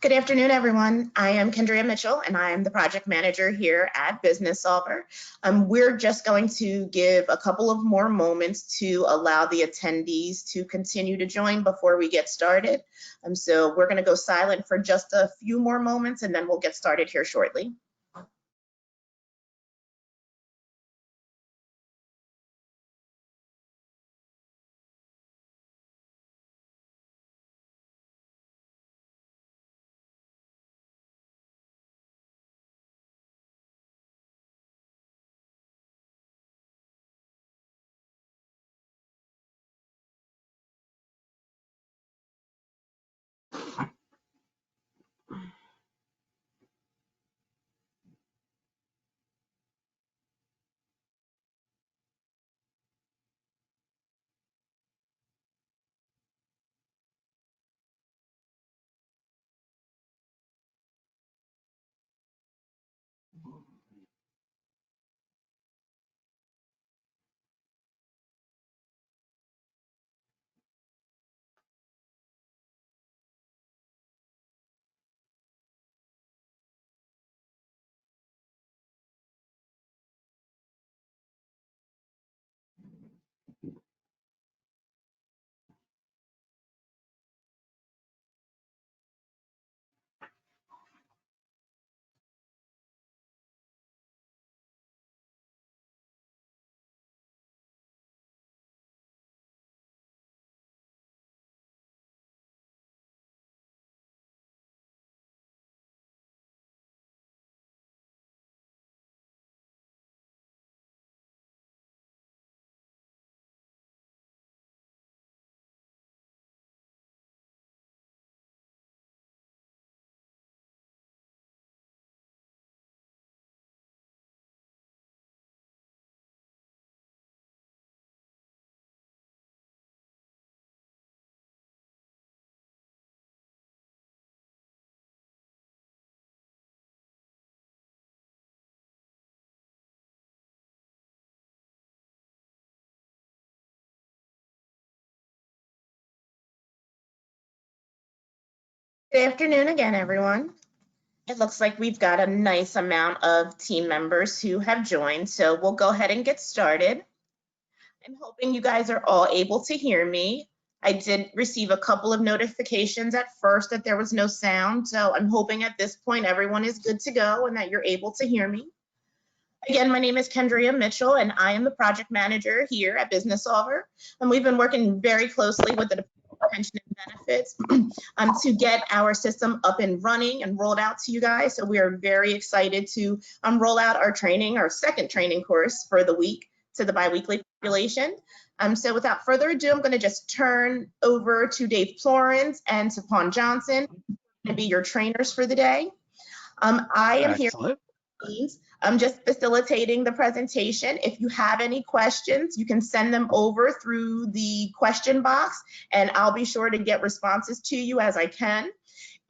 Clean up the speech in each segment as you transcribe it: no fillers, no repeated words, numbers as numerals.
Good afternoon, everyone. I am Kendria Mitchell, and I am the project manager here at Benefitsolver. We're just going to give a couple of more moments to allow the attendees to continue to join before we get started. So we're going to go silent for just a few more moments, and then we'll get started here shortly. Good afternoon again, everyone. It looks like we've got a nice amount of team members who have joined, so we'll go ahead and get started. I'm hoping you guys are all able to hear me. I did receive a couple of notifications at first that there was no sound, so I'm hoping at this point everyone is good to go and that you're able to hear me. Again, my name is Kendria Mitchell, and I am the project manager here at Benefitsolver. And we've been working very closely with the Department of Pension and Benefits to get our system up and running and rolled out to you guys. So we are very excited to roll out our training, our second training course for the week to the biweekly population. So without further ado, I'm going to just turn over to Dave Florence and to Pawn Johnson to be your trainers for the day. I am here. I'm just facilitating the presentation. If you have any questions, you can send them over through the question box, and I'll be sure to get responses to you as I can.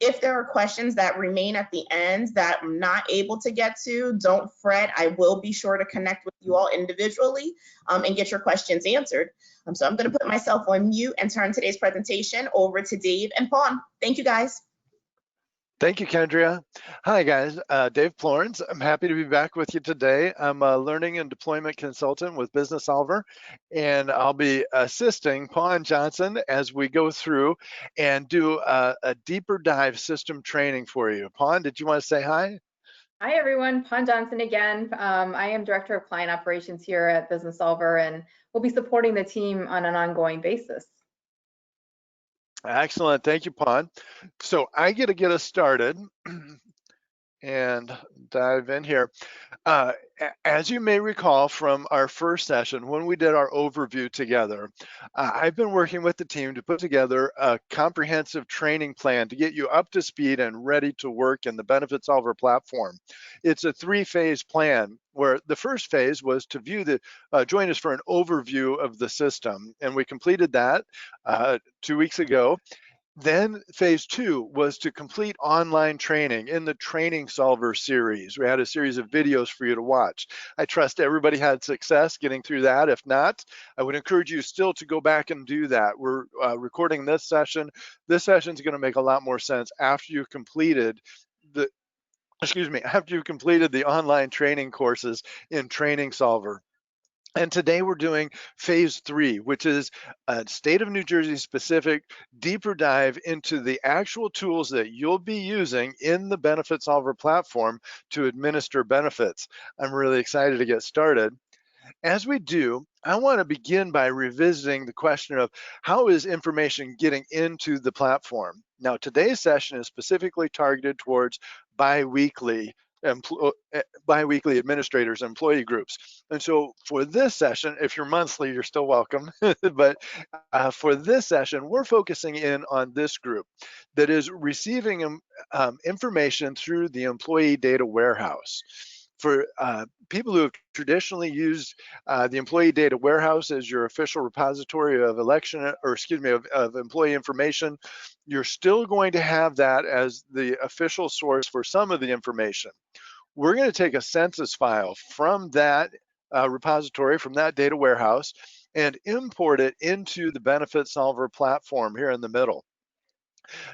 If there are questions that remain at the end that I'm not able to get to, don't fret. I will be sure to connect with you all individually and get your questions answered. So I'm going to put myself on mute and turn today's presentation over to Dave and Pawn. Thank you, guys. Thank you, Kendria. Hi, guys. Dave Florence. I'm happy to be back with you today. I'm a learning and deployment consultant with Benefitsolver, and I'll be assisting Pawn Johnson as we go through and do a deeper dive system training for you. Pawn, did you want to say hi? Hi, everyone. Pawn Johnson again. I am Director of Client Operations here at Benefitsolver, and we'll be supporting the team on an ongoing basis. Excellent. Thank you, Pawn. So I get to get us started and dive in here. As you may recall from our first session, when we did our overview together, I've been working with the team to put together a comprehensive training plan to get you up to speed and ready to work in the Benefitsolver platform. It's a three-phase plan where the first phase was to view join us for an overview of the system, and we completed that 2 weeks ago. Then phase 2 was to complete online training in the Benefitsolver series. We had a series of videos for you to watch. I trust everybody had success getting through that. If not, I would encourage you still to go back and do that. We're recording this session. This session is going to make a lot more sense after you've completed the, after you've completed the online training courses in Benefitsolver. And today we're doing phase 3, which is a state of New Jersey specific deeper dive into the actual tools that you'll be using in the Benefitsolver platform to administer benefits. I'm really excited to get started. As we do, I want to begin by revisiting the question of how is information getting into the platform? Now, today's session is specifically targeted towards biweekly biweekly administrators, employee groups. And so for this session, if you're monthly, you're still welcome. But for this session, we're focusing in on this group that is receiving information through the employee data warehouse. For people who have traditionally used the employee data warehouse as your official repository of of employee information, you're still going to have that as the official source for some of the information. We're going to take a census file from that repository, from that data warehouse, and import it into the Benefitsolver platform here in the middle.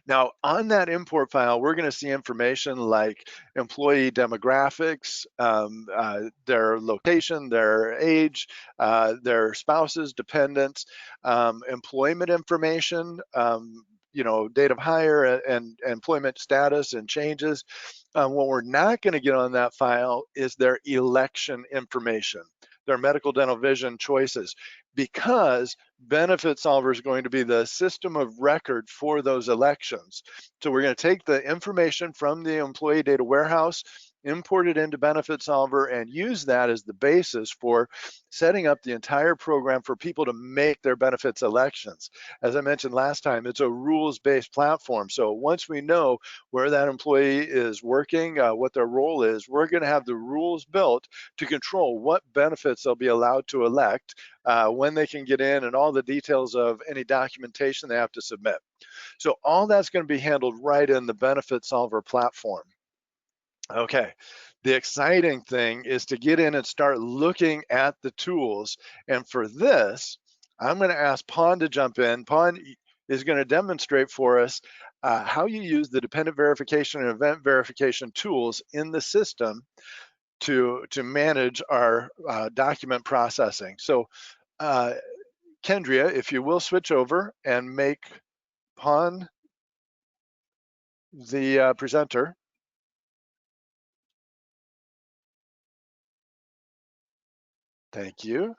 Now, on that import file, we're going to see information like employee demographics, their location, their age, their spouses, dependents, employment information, date of hire and employment status and changes. What we're not going to get on that file is their election information, their medical, dental, vision choices, because Benefitsolver is going to be the system of record for those elections. So we're going to take the information from the employee data warehouse, import it into Benefitsolver, and use that as the basis for setting up the entire program for people to make their benefits elections. As I mentioned last time, it's a rules-based platform. So once we know where that employee is working, what their role is, we're going to have the rules built to control what benefits they'll be allowed to elect, when they can get in, and all the details of any documentation they have to submit. So all that's going to be handled right in the Benefitsolver platform. Okay, the exciting thing is to get in and start looking at the tools. And for this, I'm going to ask Pon to jump in. Pon is going to demonstrate for us how you use the dependent verification and event verification tools in the system to manage our document processing. So Kendria, if you will switch over and make Pon the presenter. Thank you.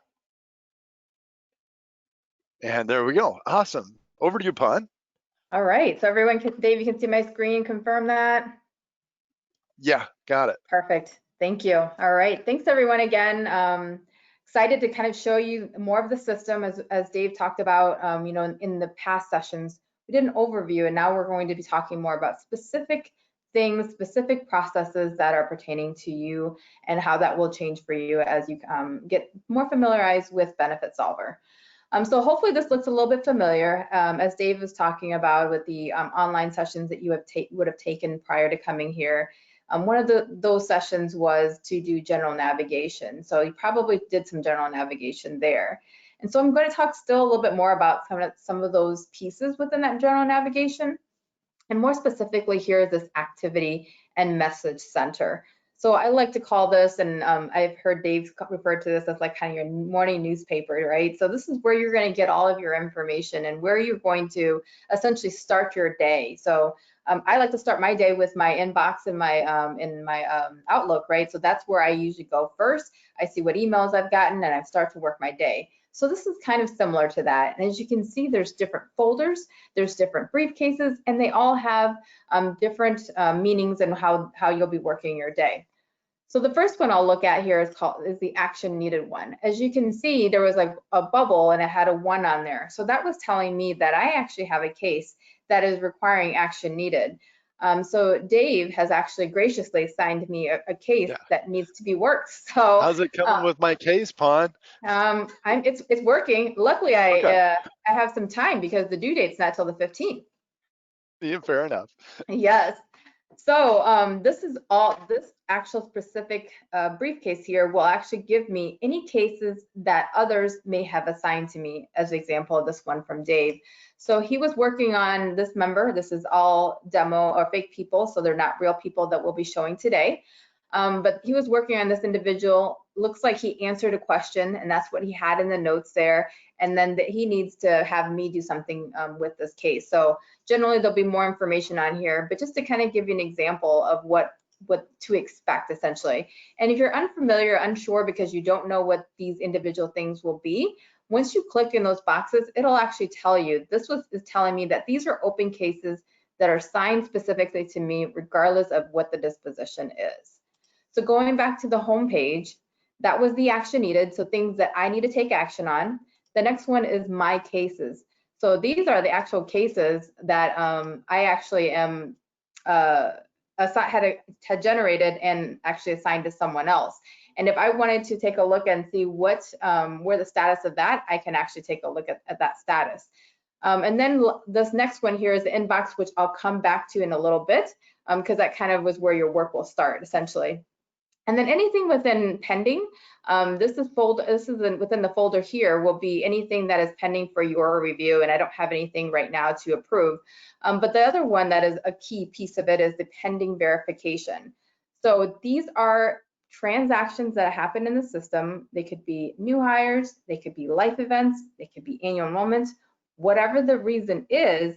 And there we go. Awesome. Over to you, Pon. All right, so everyone, Dave, you can see my screen, confirm that? Yeah, got it. Perfect, thank you. All right, thanks everyone again. Excited to kind of show you more of the system as Dave talked about, in the past sessions. We did an overview, and now we're going to be talking more about specific things, specific processes that are pertaining to you and how that will change for you as you get more familiarized with Benefitsolver. So hopefully this looks a little bit familiar, as Dave was talking about with the online sessions that you would have taken prior to coming here. One of those sessions was to do general navigation. So you probably did some general navigation there. And so I'm going to talk still a little bit more about some of those pieces within that general navigation. And more specifically, here is this activity and message center. So I like to call this, and I've heard Dave refer to this as like kind of your morning newspaper, right? So this is where you're going to get all of your information and where you're going to essentially start your day. So I like to start my day with my inbox in my Outlook, right? So that's where I usually go first. I see what emails I've gotten and I start to work my day. So this is kind of similar to that. And as you can see, there's different folders, there's different briefcases, and they all have different meanings and how you'll be working your day. So the first one I'll look at here is the action needed one. As you can see, there was like a bubble and it had a 1 on there. So that was telling me that I actually have a case that is requiring action needed. So Dave has actually graciously assigned me a case that needs to be worked. So how's it coming with my case, Pon? It's working. Luckily, I have some time because the due date's not till the 15th. Yeah, fair enough. Yes. So this actual specific briefcase here will actually give me any cases that others may have assigned to me, as an example of this one from Dave. So he was working on this member. This is all demo or fake people, so they're not real people that we'll be showing today. But he was working on this individual. Looks like he answered a question, and that's what he had in the notes there. And then he needs to have me do something with this case. So generally, there'll be more information on here, but just to kind of give you an example of what to expect, essentially. And if you're unfamiliar, unsure, because you don't know what these individual things will be, once you click in those boxes, it'll actually tell you. This is telling me that these are open cases that are signed specifically to me, regardless of what the disposition is. So going back to the home page, that was the action needed, so things that I need to take action on. The next one is my cases. So these are the actual cases that I actually am had generated and actually assigned to someone else. And if I wanted to take a look and see what where the status of that, I can actually take a look at that status. And then this next one here is the inbox, which I'll come back to in a little bit, because that kind of was where your work will start, essentially. And then anything within pending, within the folder here will be anything that is pending for your review, and I don't have anything right now to approve. But the other one that is a key piece of it is the pending verification. So these are transactions that happen in the system. They could be new hires, they could be life events, they could be annual enrollments. Whatever the reason is,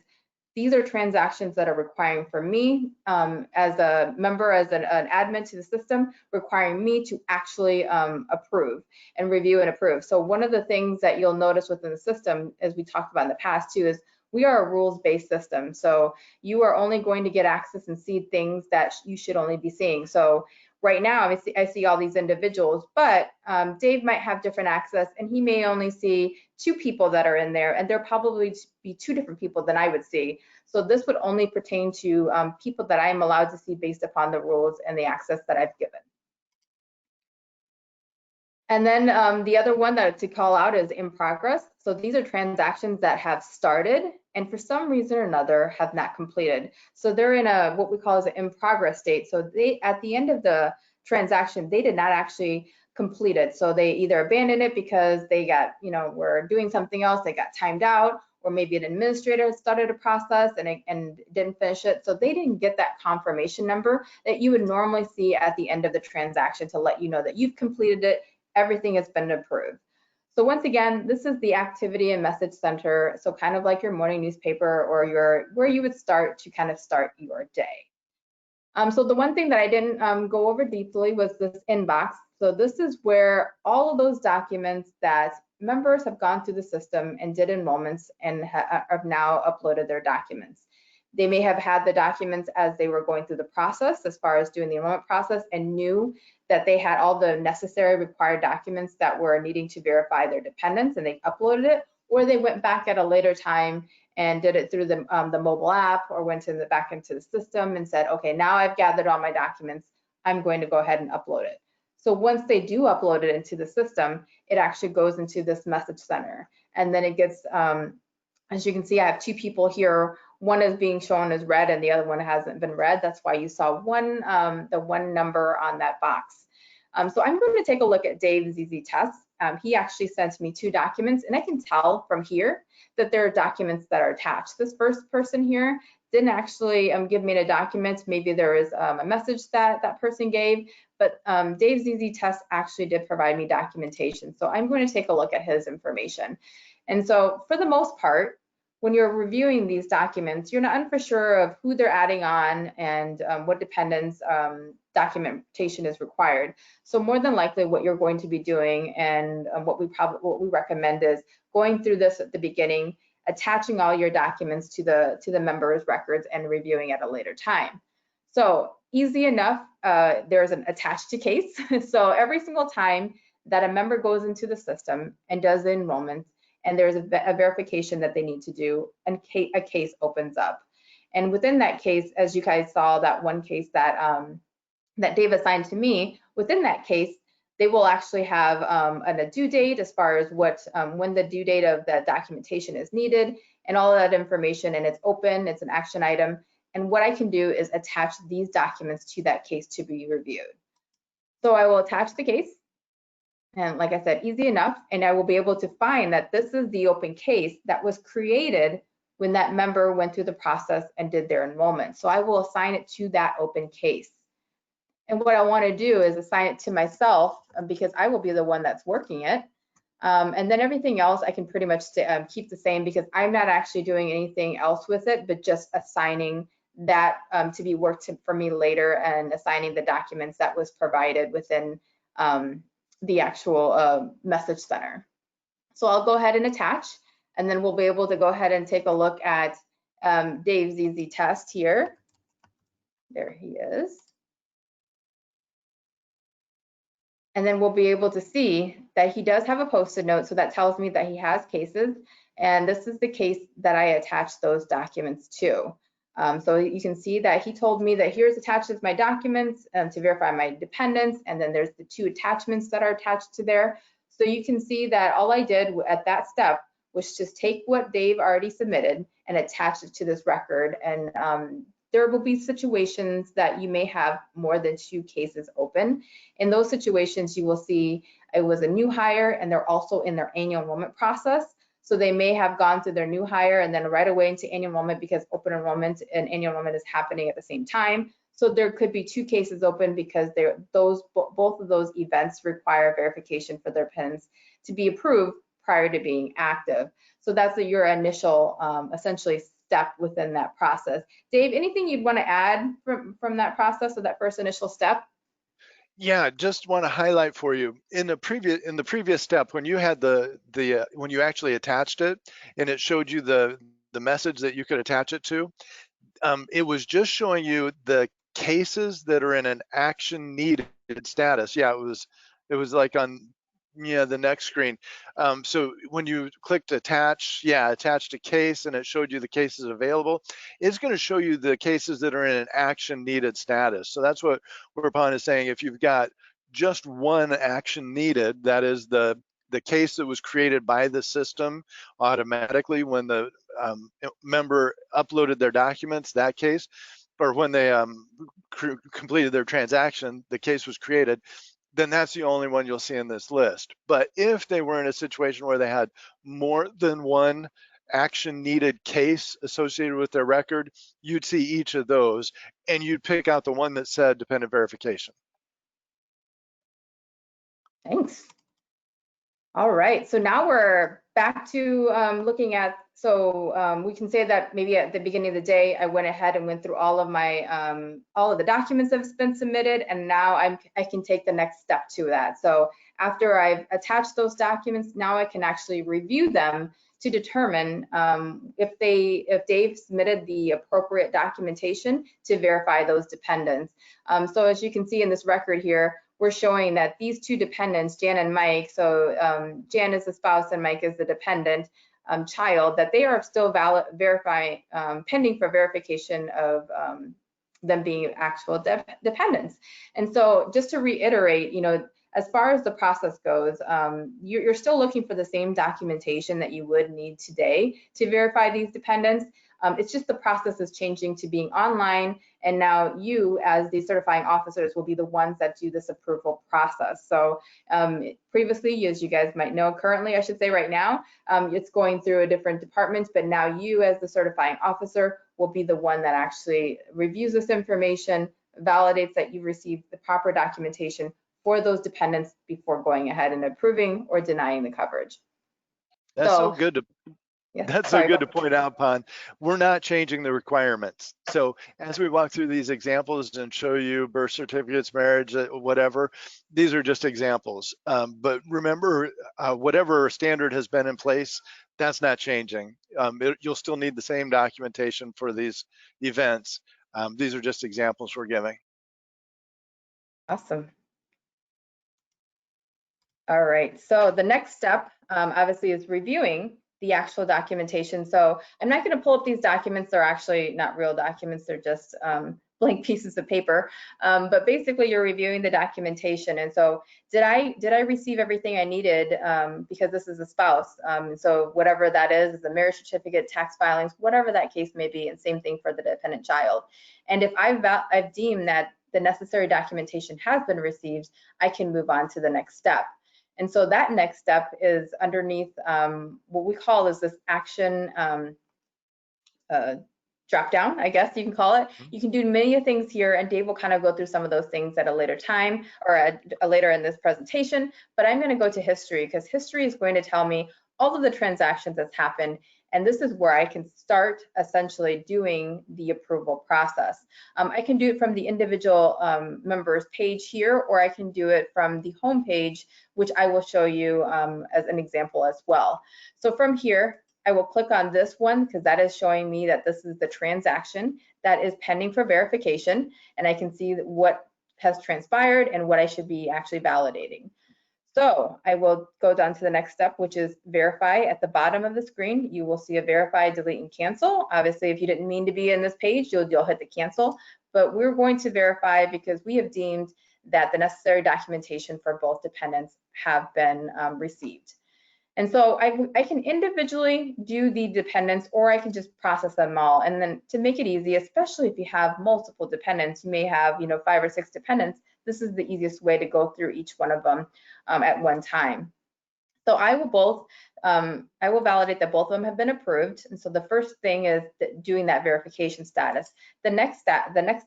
these are transactions that are requiring for me as a member, as an admin to the system, requiring me to actually approve and review and approve. So one of the things that you'll notice within the system, as we talked about in the past too, is we are a rules-based system. So you are only going to get access and see things that you should only be seeing. So right now, I see all these individuals, but Dave might have different access, and he may only see 2 people that are in there, and there probably be 2 different people than I would see. So this would only pertain to people that I am allowed to see based upon the rules and the access that I've given. And then the other one that to call out is in progress. So these are transactions that have started and for some reason or another have not completed. So they're in a what we call as an in progress state. So they at the end of the transaction, they did not actually complete it. So they either abandoned it because they got, were doing something else, they got timed out, or maybe an administrator started a process and didn't finish it. So they didn't get that confirmation number that you would normally see at the end of the transaction to let you know that you've completed it, everything has been approved. So once again, this is the activity and message center. So kind of like your morning newspaper or where you would start to kind of start your day. So the one thing that I didn't go over deeply was this inbox. So this is where all of those documents that members have gone through the system and did enrollments and have now uploaded their documents. They may have had the documents as they were going through the process, as far as doing the enrollment process, and knew that they had all the necessary required documents that were needing to verify their dependents, and they uploaded it, or they went back at a later time and did it through the mobile app, or went back into the system and said, okay, now I've gathered all my documents, I'm going to go ahead and upload it. So once they do upload it into the system, it actually goes into this message center. And then it gets, as you can see, I have 2 people here. One is being shown as red and the other one hasn't been read. That's why you saw the one number on that box. So I'm going to take a look at Dave's easy test. He actually sent me 2 documents, and I can tell from here that there are documents that are attached. This first person here didn't actually give me a document. Maybe there is a message that that person gave, but Dave's easy test actually did provide me documentation. So I'm going to take a look at his information. And so for the most part, when you're reviewing these documents, you're not for sure of who they're adding on and what dependents documentation is required. So more than likely what you're going to be doing and what we recommend is going through this at the beginning, attaching all your documents to the member's records and reviewing at a later time. So easy enough, there's an attached to case. So every single time that a member goes into the system and does the enrollment, and there's a verification that they need to do, and a case opens up. And within that case, as you guys saw, that one case that that Dave assigned to me, within that case, they will actually have a due date as far as what when the due date of the documentation is needed, and all of that information, and it's open, it's an action item. And what I can do is attach these documents to that case to be reviewed. So I will attach the case. And like I said, easy enough. And I will be able to find that this is the open case that was created when that member went through the process and did their enrollment. So I will assign it to that open case. And what I want to do is assign it to myself because I will be the one that's working it. And then everything else I can pretty much keep the same because I'm not actually doing anything else with it, but just assigning that to be worked for me later and assigning the documents that was provided within the actual message center. So I'll go ahead and attach, and then we'll be able to go ahead and take a look at Dave's easy test here. There he is. And then we'll be able to see that he does have a Post-it note, so that tells me that he has cases. And this is the case that I attached those documents to. So you can see that he told me that here's attached as my documents to verify my dependents, and then there's the 2 attachments that are attached to there. So you can see that all I did at that step was just take what Dave already submitted and attach it to this record. And there will be situations that you may have more than 2 cases open. In those situations, you will see it was a new hire and they're also in their annual enrollment process. So they may have gone through their new hire and then right away into annual enrollment because open enrollment and annual enrollment is happening at the same time. So there could be 2 cases open because both of those events require verification for their PINs to be approved prior to being active. So that's your initial essentially step within that process. Dave, anything you'd want to add from that process or that first initial step? Yeah, just want to highlight for you in the previous step when you had when you actually attached it and it showed you the message that you could attach it to, it was just showing you the cases that are in an action needed status. Yeah, it was like on the next screen. So when you clicked attach, attach to case, and it showed you the cases available, it's going to show you the cases that are in an action needed status. So that's what Whereupon is saying. If you've got just one action needed, that is the case that was created by the system automatically when the member uploaded their documents, that case, or when they completed their transaction, the case was created, then that's the only one you'll see in this list. But if they were in a situation where they had more than one action needed case associated with their record, you'd see each of those and you'd pick out the one that said dependent verification. Thanks. All right, so now we're back to looking at, we can say that maybe at the beginning of the day, I went ahead and went through all of my, all of the documents that have been submitted, and now I can take the next step to that. So after I've attached those documents, now I can actually review them to determine if Dave submitted the appropriate documentation to verify those dependents. So as you can see in this record here, we're showing that these 2 dependents, Jan and Mike, so Jan is the spouse and Mike is the dependent child, that they are still pending for verification of them being actual dependents. And so just to reiterate, as far as the process goes, you're still looking for the same documentation that you would need today to verify these dependents. It's just the process is changing to being online, and now you as the certifying officers will be the ones that do this approval process. So previously, as you guys might know, currently I should say right now, it's going through a different department, but now you as the certifying officer will be the one that actually reviews this information, validates that you received the proper documentation for those dependents before going ahead and approving or denying the coverage. That's so good to That's so good to point out, Pon. We're not changing the requirements. So as we walk through these examples and show you birth certificates, marriage, whatever, these are just examples. But remember, whatever standard has been in place, that's not changing. You'll still need the same documentation for these events. These are just examples we're giving. Awesome. All right, so the next step obviously is reviewing the actual documentation. So I'm not going to pull up these documents. They're actually not real documents. They're just blank pieces of paper. But basically you're reviewing the documentation. And so did I receive everything I needed, because this is a spouse. So whatever that is the marriage certificate, tax filings, whatever that case may be, and same thing for the dependent child. And if I've deemed that the necessary documentation has been received, I can move on to the next step. And so that next step is underneath what we call is this action drop down, I guess you can call it. You can do many things here, and Dave will kind of go through some of those things at a later time or later in this presentation. But I'm going to go to history, because history is going to tell me all of the transactions that's happened. And this is where I can start essentially doing the approval process. I can do it from the individual members page here, or I can do it from the home page, which I will show you as an example as well. So from here, I will click on this one because that is showing me that this is the transaction that is pending for verification, and I can see what has transpired and what I should be actually validating. So I will go down to the next step, which is verify. At the bottom of the screen, you will see a verify, delete, and cancel. Obviously, if you didn't mean to be in this page, you'll hit the cancel, but we're going to verify because we have deemed that the necessary documentation for both dependents have been received. And so I can individually do the dependents, or I can just process them all. And then to make it easy, especially if you have multiple dependents, you may have 5 or 6 dependents, this is the easiest way to go through each one of them at one time. So I will validate that both of them have been approved. And so the first thing is doing that verification status. The next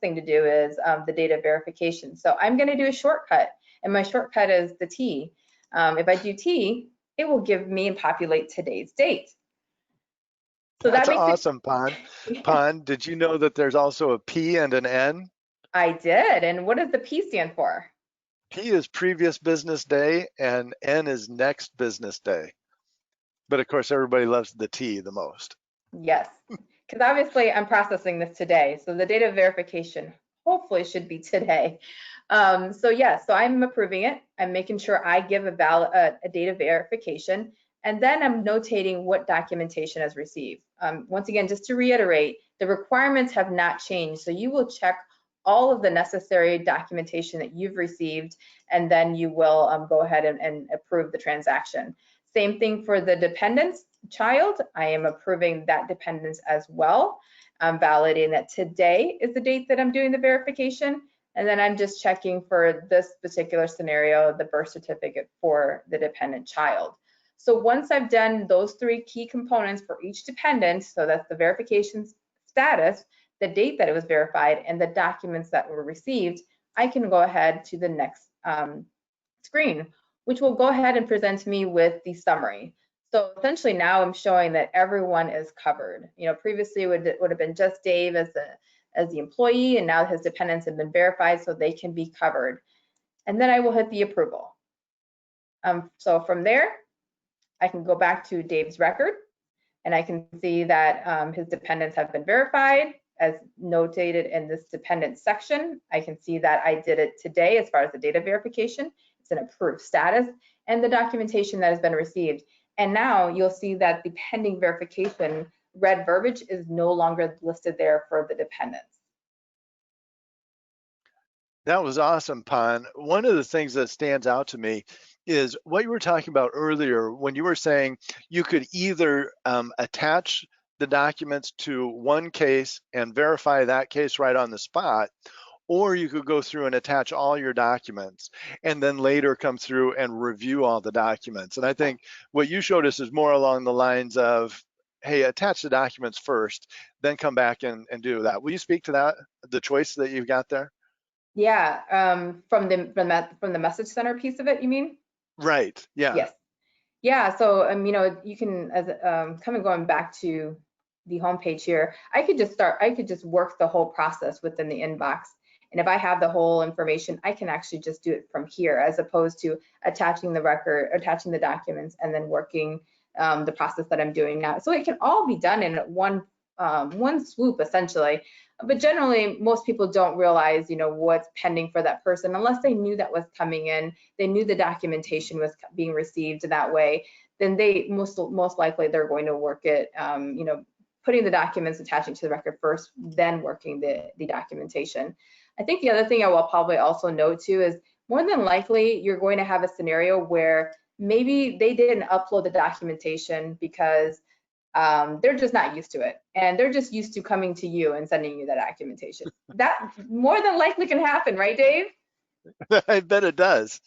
thing to do is the date of verification. So I'm going to do a shortcut, and my shortcut is the T. If I do T, it will give me and populate today's date. So that's awesome, Pon. Pon, did you know that there's also a P and an N? I did. And what does the P stand for? P is previous business day, and N is next business day. But of course, everybody loves the T the most. Yes, because obviously I'm processing this today. So the date of verification hopefully should be today. So I'm approving it. I'm making sure I give a date of verification, and then I'm notating what documentation is received. Once again, just to reiterate, the requirements have not changed. So you will check all of the necessary documentation that you've received, and then you will go ahead and approve the transaction. Same thing for the dependents child. I am approving that dependence as well. I'm validating that today is the date that I'm doing the verification. And then I'm just checking for this particular scenario, the birth certificate for the dependent child. So once I've done those 3 key components for each dependent, so that's the verification status, the date that it was verified, and the documents that were received, I can go ahead to the next screen, which will go ahead and present me with the summary. So essentially now I'm showing that everyone is covered. Previously it would have been just Dave as the employee, and now his dependents have been verified so they can be covered. And then I will hit the approval. So from there, I can go back to Dave's record, and I can see that his dependents have been verified as notated in this dependent section. I can see that I did it today as far as the data verification. It's an approved status and the documentation that has been received. And now you'll see that the pending verification red verbiage is no longer listed there for the dependents. That was awesome, Pon. One of the things that stands out to me is what you were talking about earlier when you were saying you could either attach the documents to one case and verify that case right on the spot, or you could go through and attach all your documents and then later come through and review all the documents. And I think what you showed us is more along the lines of, hey, attach the documents first, then come back and do that. Will you speak to that, the choice that you've got there? Yeah, from the message center piece of it, you mean? Right, yeah. Yes. Yeah, so you can, as going back to the homepage here, I could just work the whole process within the inbox. And if I have the whole information, I can actually just do it from here, as opposed to attaching the record, attaching the documents, and then working the process that I'm doing now. So it can all be done in one swoop, essentially. But generally, most people don't realize, what's pending for that person unless they knew that was coming in. They knew the documentation was being received that way. Then they most likely they're going to work it, putting the documents attaching to the record first, then working the documentation. I think the other thing I will probably also note too is more than likely you're going to have a scenario where maybe they didn't upload the documentation because they're just not used to it, and they're just used to coming to you and sending you that documentation. That more than likely can happen, right, Dave? I bet it does.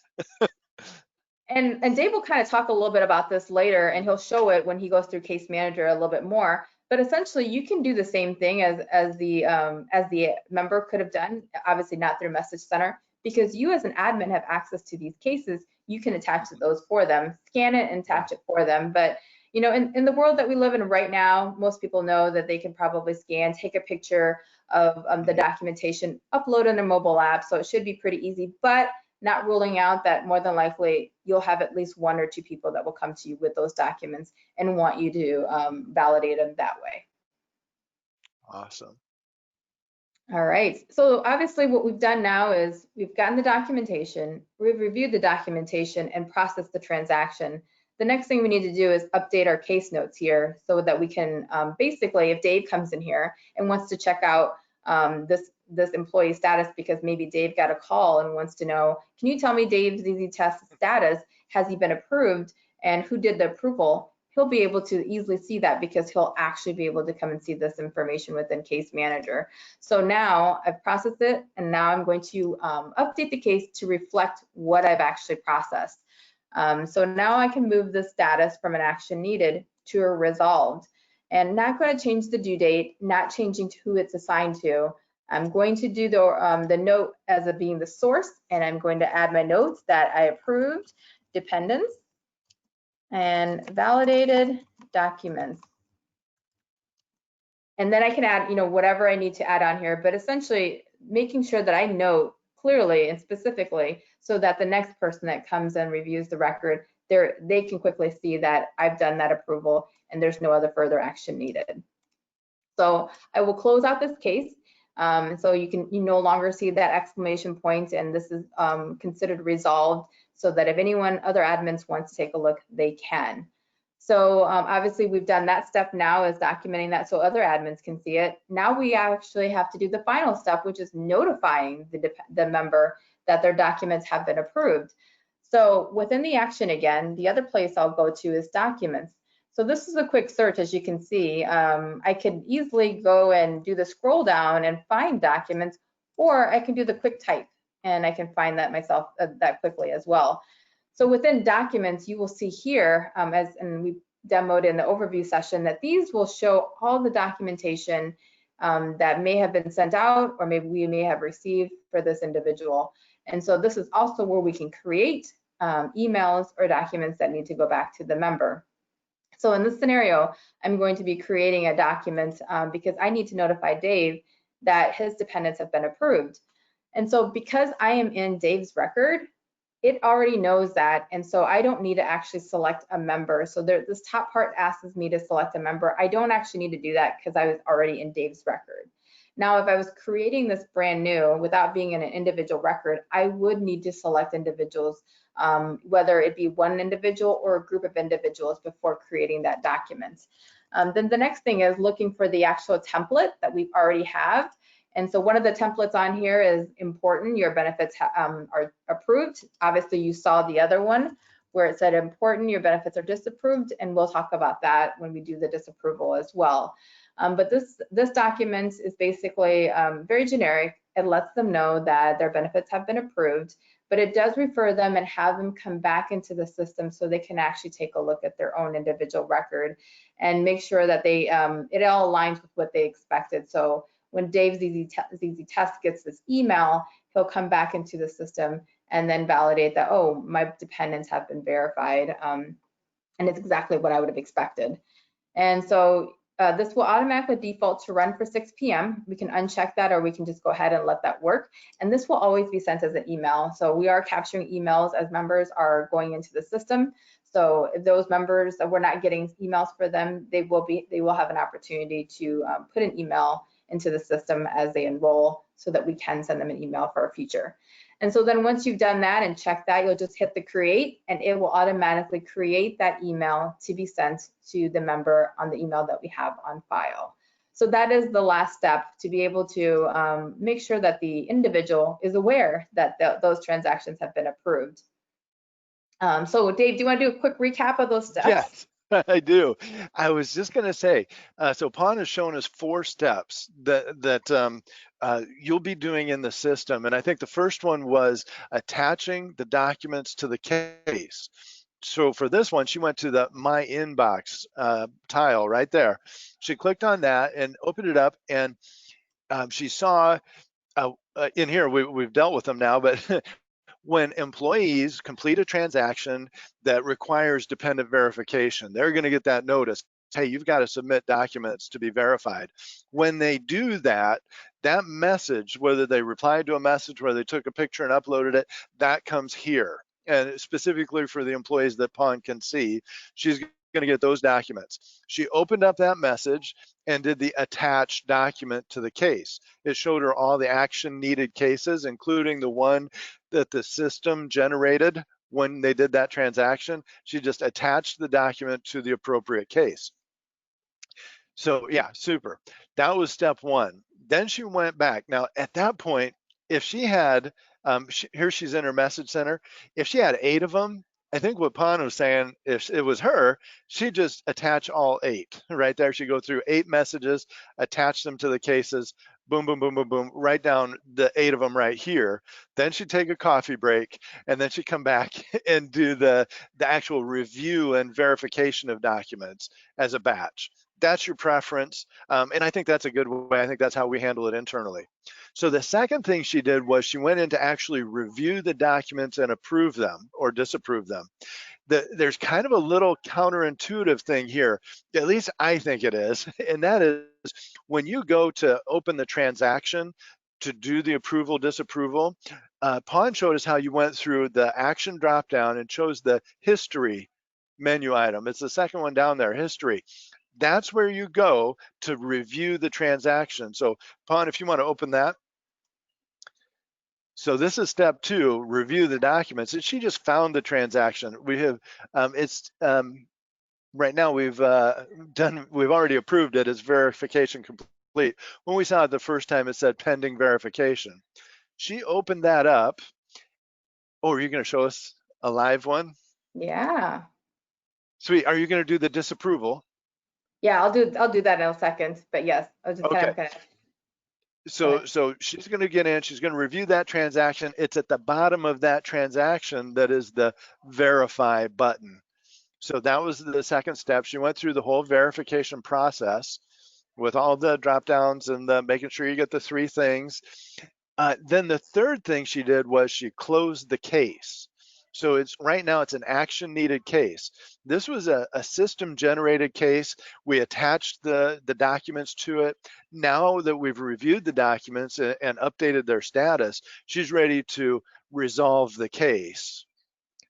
And Dave will kind of talk a little bit about this later, and he'll show it when he goes through Case Manager a little bit more. But essentially, you can do the same thing as the member could have done, obviously not through Message Center, because you as an admin have access to these cases. You can attach those for them, scan it and attach it for them. But you know, in the world that we live in right now, most people know that they can probably scan, take a picture of the documentation, upload in their mobile app, so it should be pretty easy. But not ruling out that more than likely you'll have at least 1 or 2 people that will come to you with those documents and want you to validate them that way. Awesome. All right, so obviously what we've done now is we've gotten the documentation, we've reviewed the documentation and processed the transaction. The next thing we need to do is update our case notes here so that we can basically, if Dave comes in here and wants to check out this employee status, because maybe Dave got a call and wants to know, can you tell me Dave's ZZ Test status? Has he been approved and who did the approval? He'll be able to easily see that because he'll actually be able to come and see this information within Case Manager. So now I've processed it, and now I'm going to update the case to reflect what I've actually processed. So now I can move the status from an action needed to a resolved, and not going to change the due date, not changing to who it's assigned to. I'm going to do the note as it being the source, and I'm going to add my notes that I approved, dependents, and validated documents. And then I can add, you know, whatever I need to add on here, but essentially making sure that I note clearly and specifically so that the next person that comes and reviews the record, they can quickly see that I've done that approval and there's no other further action needed. So I will close out this case. So you no longer see that exclamation point, and this is considered resolved, so that if anyone, other admins wants to take a look, they can. So obviously we've done that step now, is documenting that so other admins can see it. Now we actually have to do the final step, which is notifying the member that their documents have been approved. So within the action again, the other place I'll go to is documents. So this is a quick search, as you can see. I could easily go and do the scroll down and find documents, or I can do the quick type and I can find that myself that quickly as well. So within documents, you will see here, and we demoed in the overview session, that these will show all the documentation that may have been sent out, or maybe we may have received for this individual. And so this is also where we can create emails or documents that need to go back to the member. So in this scenario, I'm going to be creating a document because I need to notify Dave that his dependents have been approved. And so because I am in Dave's record, it already knows that, and so I don't need to actually select a member. So this top part asks me to select a member. I don't actually need to do that because I was already in Dave's record. Now, if I was creating this brand new without being in an individual record, I would need to select individuals, whether it be one individual or a group of individuals, before creating that document. Then the next thing is looking for the actual template that we already have. And so one of the templates on here is important. Your benefits are approved. Obviously, you saw the other one where it said important, your benefits are disapproved, and we'll talk about that when we do the disapproval as well. But this document is basically very generic. It lets them know that their benefits have been approved, but it does refer them and have them come back into the system so they can actually take a look at their own individual record and make sure that they it all aligns with what they expected. So when Dave ZZ Test gets this email, he'll come back into the system and then validate that, oh, my dependents have been verified, and it's exactly what I would have expected. And so this will automatically default to run for 6 p.m. We can uncheck that, or we can just go ahead and let that work. And this will always be sent as an email. So we are capturing emails as members are going into the system. So if those members that we're not getting emails for them, they will have an opportunity to put an email into the system as they enroll, so that we can send them an email for a future. And so then once you've done that and checked that, you'll just hit the create, and it will automatically create that email to be sent to the member on the email that we have on file. So that is the last step, to be able to make sure that the individual is aware that those transactions have been approved. So Dave, do you want to do a quick recap of those steps? Yes, I do. I was just going to say, so Pon has shown us 4 steps that you'll be doing in the system. And I think the first one was attaching the documents to the case. So for this one, she went to the My Inbox tile right there. She clicked on that and opened it up, and she saw in here, we've dealt with them now, but when employees complete a transaction that requires dependent verification, they're going to get that notice. Hey, you've got to submit documents to be verified. When they do that, that message, whether they replied to a message, whether they took a picture and uploaded it, that comes here. And specifically for the employees that Pon can see, she's going to get those documents. She opened up that message and did the attached document to the case. It showed her all the action needed cases, including the one that the system generated when they did that transaction. She just attached the document to the appropriate case. So yeah, super. That was step 1. Then she went back. Now at that point, if she had, here she's in her message center, if she had 8 of them, I think what Pon was saying, if it was her, she'd just attach all 8 right there. She'd go through 8 messages, attach them to the cases, boom, boom, boom, boom, boom, write down the 8 of them right here. Then she'd take a coffee break, and then she'd come back and do the actual review and verification of documents as a batch. That's your preference, and I think that's a good way. I think that's how we handle it internally. So the second thing she did was she went in to actually review the documents and approve them or disapprove them. There's kind of a little counterintuitive thing here, at least I think it is, and that is when you go to open the transaction to do the approval, disapproval, Pon showed us how you went through the action dropdown and chose the history menu item. It's the second one down there, history. That's where you go to review the transaction. So Pon, if you want to open that. So this is step 2, review the documents. And she just found the transaction. We have, right now we've already approved it as verification complete. When we saw it the first time, it said pending verification. She opened that up. Oh, are you going to show us a live one? Yeah. Sweet. Are you going to do the disapproval? Yeah, I'll do that in a second, but yes, I was just kind of So she's going to get in, she's going to review that transaction. It's at the bottom of that transaction that is the verify button. So that was the second step. She went through the whole verification process with all the drop downs and the making sure you get the 3 things. Then the third thing she did was she closed the case. So it's right now it's an action needed case. This was a system generated case. We attached the documents to it. Now that we've reviewed the documents and updated their status, she's ready to resolve the case.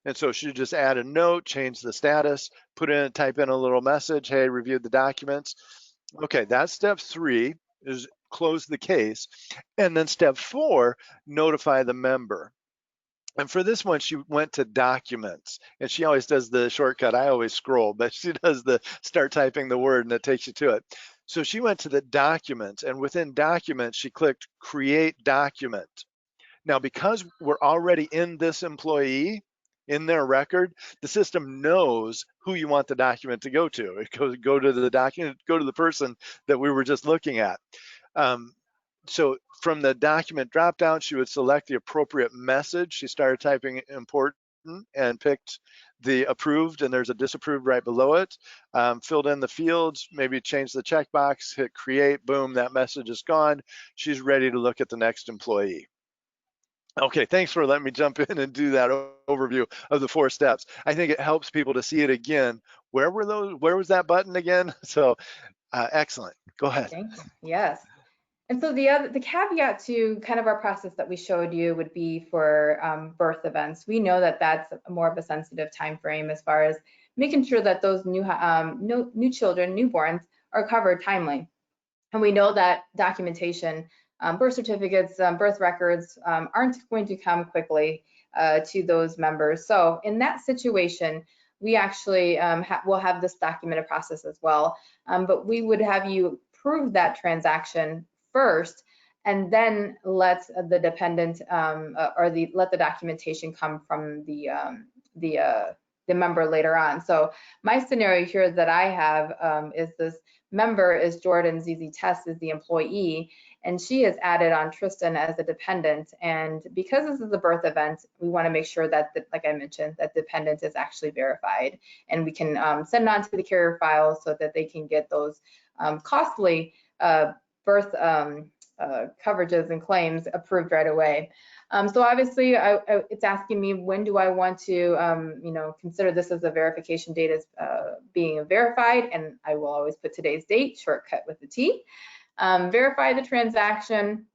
And so she just add a note, change the status, put in, type in a little message, hey, reviewed the documents. Okay, that's step 3, is close the case. And then step 4, notify the member. And for this one, she went to documents, and she always does the shortcut. I always scroll, but she does the start typing the word and it takes you to it. So she went to the documents, and within documents, she clicked create document. Now, because we're already in this employee, in their record, the system knows who you want the document to go to. It goes, go to the document, go to the person that we were just looking at. So from the document dropdown, she would select the appropriate message. She started typing important and picked the approved, and there's a disapproved right below it. Filled in the fields, maybe change the checkbox, hit create, boom, that message is gone. She's ready to look at the next employee. Okay, thanks for letting me jump in and do that overview of the 4 steps. I think it helps people to see it again. Where were those? Where was that button again? So excellent. Go ahead. Thank you. Yes. And so the caveat to kind of our process that we showed you would be for birth events. We know that that's more of a sensitive time frame as far as making sure that those new children, newborns, are covered timely. And we know that documentation birth certificates, birth records aren't going to come quickly to those members. So in that situation, we actually will have this documented process as well, but we would have you approve that transaction first, and then let the dependent let the documentation come from the member later on. So my scenario here that I have is this member is Jordan ZZ Test is the employee, and she has added on Tristan as a dependent. And because this is a birth event, we want to make sure that, like I mentioned, that dependent is actually verified, and we can send on to the carrier file so that they can get those costly birth coverages and claims approved right away. So obviously, it's asking me when do I want to, consider this as a verification date as being verified, and I will always put today's date, shortcut with the T. Verify the transaction,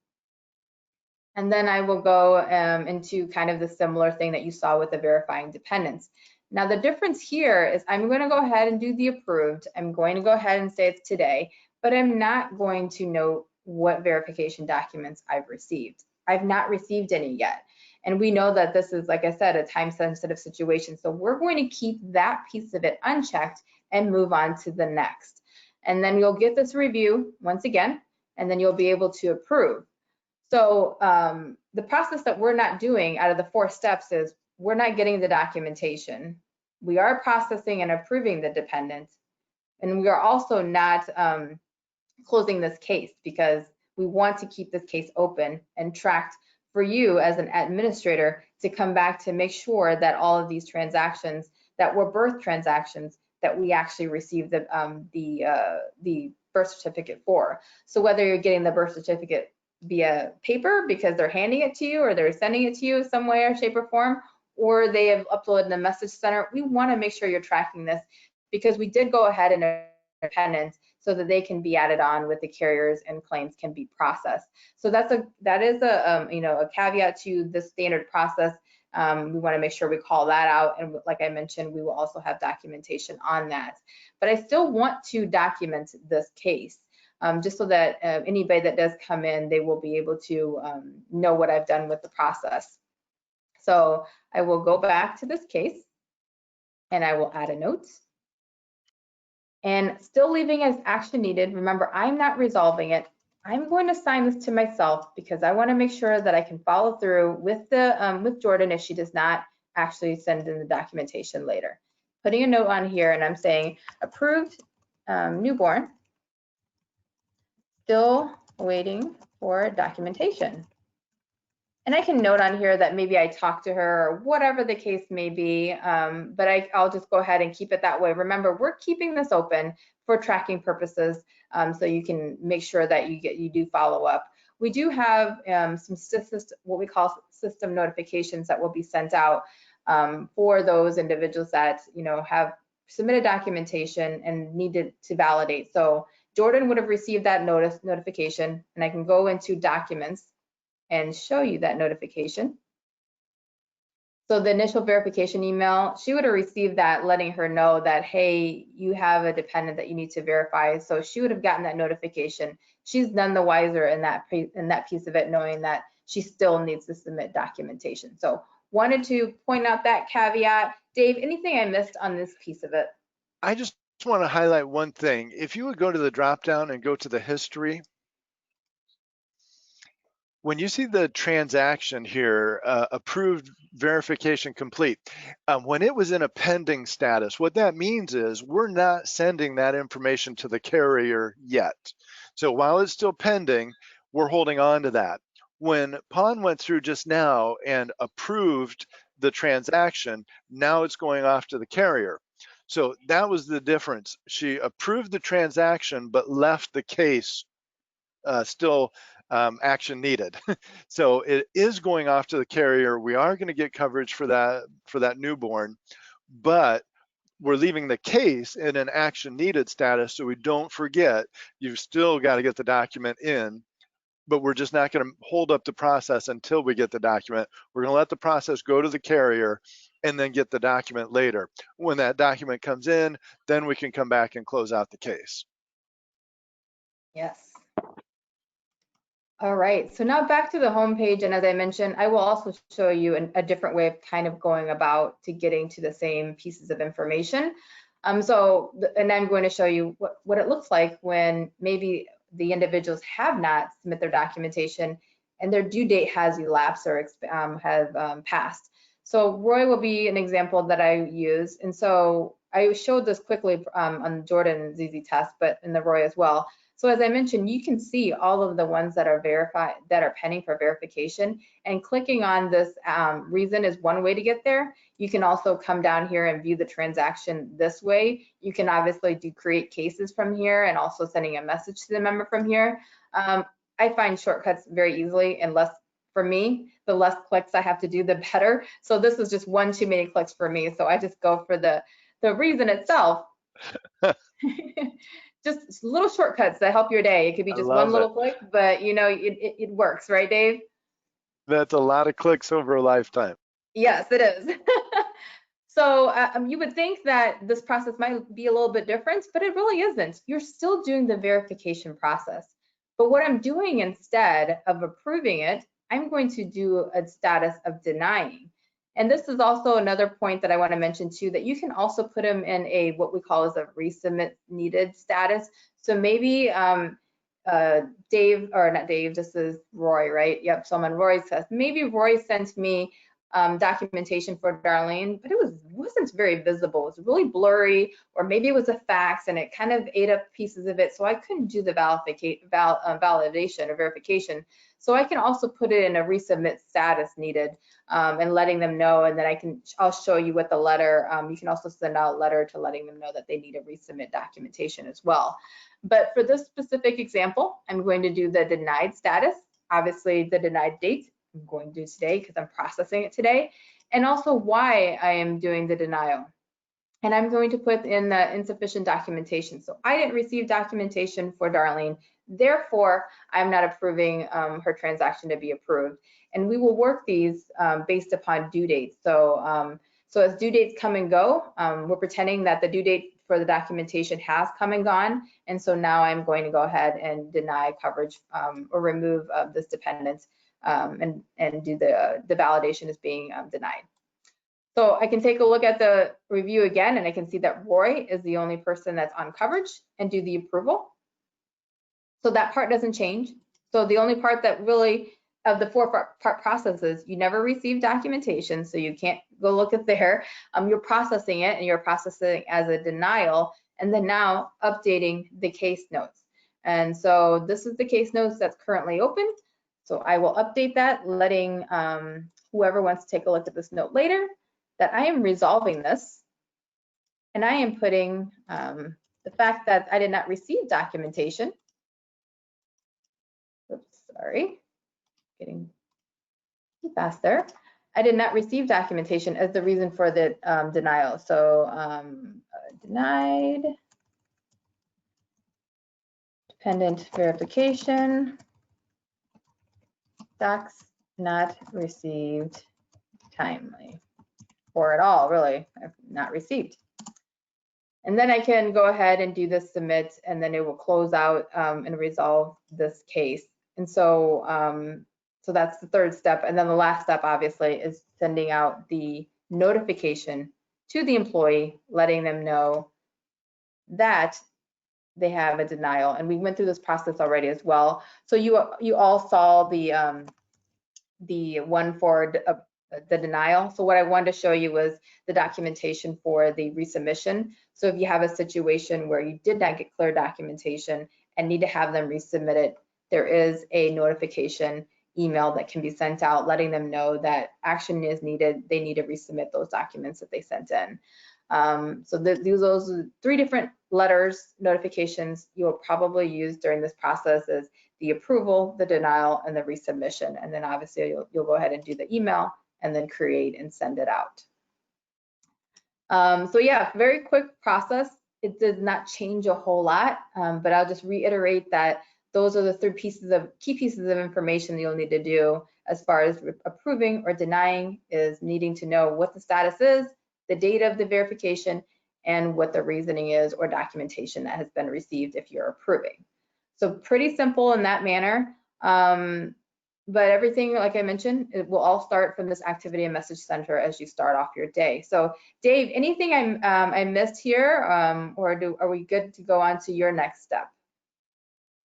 and then I will go into kind of the similar thing that you saw with the verifying dependents. Now the difference here is I'm going to go ahead and do the approved. I'm going to go ahead and say it's today, but I'm not going to note what verification documents I've received. I've not received any yet. And we know that this is, like I said, a time-sensitive situation. So we're going to keep that piece of it unchecked and move on to the next. And then you'll get this review once again, and then you'll be able to approve. So the process that we're not doing out of the 4 steps is we're not getting the documentation. We are processing and approving the dependent. And we are also not closing this case because we want to keep this case open and tracked for you as an administrator to come back to make sure that all of these transactions that were birth transactions that we actually received the birth certificate for. So whether you're getting the birth certificate via paper because they're handing it to you or they're sending it to you some way or shape or form, or they have uploaded in the message center, we want to make sure you're tracking this because we did go ahead and independent so that they can be added on with the carriers and claims can be processed. So that is a caveat to the standard process. We want to make sure we call that out, and like I mentioned, we will also have documentation on that. But I still want to document this case just so that anybody that does come in, they will be able to know what I've done with the process. So I will go back to this case and I will add a note. And still leaving as action needed. Remember, I'm not resolving it. I'm going to assign this to myself because I want to make sure that I can follow through with with Jordan if she does not actually send in the documentation later. Putting a note on here, and I'm saying approved newborn, still waiting for documentation. And I can note on here that maybe I talked to her or whatever the case may be, but I'll just go ahead and keep it that way. Remember, we're keeping this open for tracking purposes, so you can make sure that you do follow up. We do have some what we call system notifications that will be sent out for those individuals that have submitted documentation and needed to validate. So Jordan would have received that notification, and I can go into documents and show you that notification. So the initial verification email, she would have received that letting her know that, hey, you have a dependent that you need to verify. So she would have gotten that notification. She's none the wiser in that piece of it, knowing that she still needs to submit documentation. So wanted to point out that caveat. Dave, anything I missed on this piece of it? I just want to highlight one thing. If you would go to the drop down and go to the history, when you see the transaction here, approved verification complete, when it was in a pending status, what that means is we're not sending that information to the carrier yet. So while it's still pending, we're holding on to that. When Pon went through just now and approved the transaction, now it's going off to the carrier. So that was the difference. She approved the transaction, but left the case still action needed. So it is going off to the carrier. We are going to get coverage for that newborn, but we're leaving the case in an action needed status so we don't forget you've still got to get the document in, but we're just not going to hold up the process until we get the document. We're going to let the process go to the carrier and then get the document later. When that document comes in, then we can come back and close out the case. Yes. All right, so now back to the home page, and as I mentioned, I will also show you a different way of kind of going about to getting to the same pieces of information. And I'm going to show you what it looks like when maybe the individuals have not submit their documentation and their due date has elapsed or have passed. So Roy will be an example that I use, and so I showed this quickly on Jordan's easy test, but in the Roy as well. So as I mentioned, you can see all of the ones that are verified, that are pending for verification, and clicking on this reason is one way to get there. You can also come down here and view the transaction this way. You can obviously do create cases from here and also sending a message to the member from here. I find shortcuts very easily, and for me, the less clicks I have to do, the better. So this is just one too many clicks for me. So I just go for the reason itself. Just little shortcuts that help your day. It could be just one little click, but you know, it works, right, Dave? That's a lot of clicks over a lifetime. Yes, it is. So you would think that this process might be a little bit different, but it really isn't. You're still doing the verification process. But what I'm doing instead of approving it, I'm going to do a status of denying. And this is also another point that I want to mention too, that you can also put them in a what we call as a resubmit needed status. So maybe Dave, or not Dave, this is Roy, right? Yep, so I'm on Roy's test. Maybe Roy sent me documentation for Darlene, but it wasn't very visible. It was really blurry, or maybe it was a fax and it kind of ate up pieces of it, so I couldn't do the validation or verification. So I can also put it in a resubmit status needed and letting them know, and then I'll show you what the letter, you can also send out a letter to letting them know that they need to resubmit documentation as well. But for this specific example, I'm going to do the denied status, obviously the denied date. I'm going to do today because I'm processing it today, and also why I am doing the denial. And I'm going to put in the insufficient documentation. So I didn't receive documentation for Darlene, therefore I'm not approving her transaction to be approved. And we will work these based upon due dates. So as due dates come and go, we're pretending that the due date for the documentation has come and gone. And so now I'm going to go ahead and deny coverage or remove this dependence and do the validation as being denied. So I can take a look at the review again, and I can see that Roy is the only person that's on coverage, and do the approval. So that part doesn't change. So the only part that really, of the four-part process is you never receive documentation, so you can't go look at there. You're processing it, and you're processing as a denial, and then now updating the case notes. And so this is the case notes that's currently open. So I will update that, letting whoever wants to take a look at this note later that I am resolving this, and I am putting the fact that I did not receive documentation. Oops, sorry, getting too fast there. I did not receive documentation as the reason for the denial. So denied dependent verification, docs not received timely, or at all, really, not received. And then I can go ahead and do the submit, and then it will close out and resolve this case. And so, so that's the third step. And then the last step, obviously, is sending out the notification to the employee, letting them know that they have a denial. And we went through this process already as well. So you all saw the one for the denial. So what I wanted to show you was the documentation for the resubmission. So if you have a situation where you did not get clear documentation and need to have them resubmit it, there is a notification email that can be sent out letting them know that action is needed. They need to resubmit those documents that they sent in. So those are 3 different letters, notifications you'll probably use during this process is the approval, the denial, and the resubmission. And then obviously you'll go ahead and do the email and then create and send it out. So yeah, very quick process. It does not change a whole lot, but I'll just reiterate that those are the 3 key pieces of information that you'll need to do as far as approving or denying is needing to know what the status is, the date of the verification, and what the reasoning is or documentation that has been received if you're approving. So pretty simple in that manner. But everything, like I mentioned, it will all start from this activity and message center as you start off your day. So Dave, anything I missed here, or are we good to go on to your next step?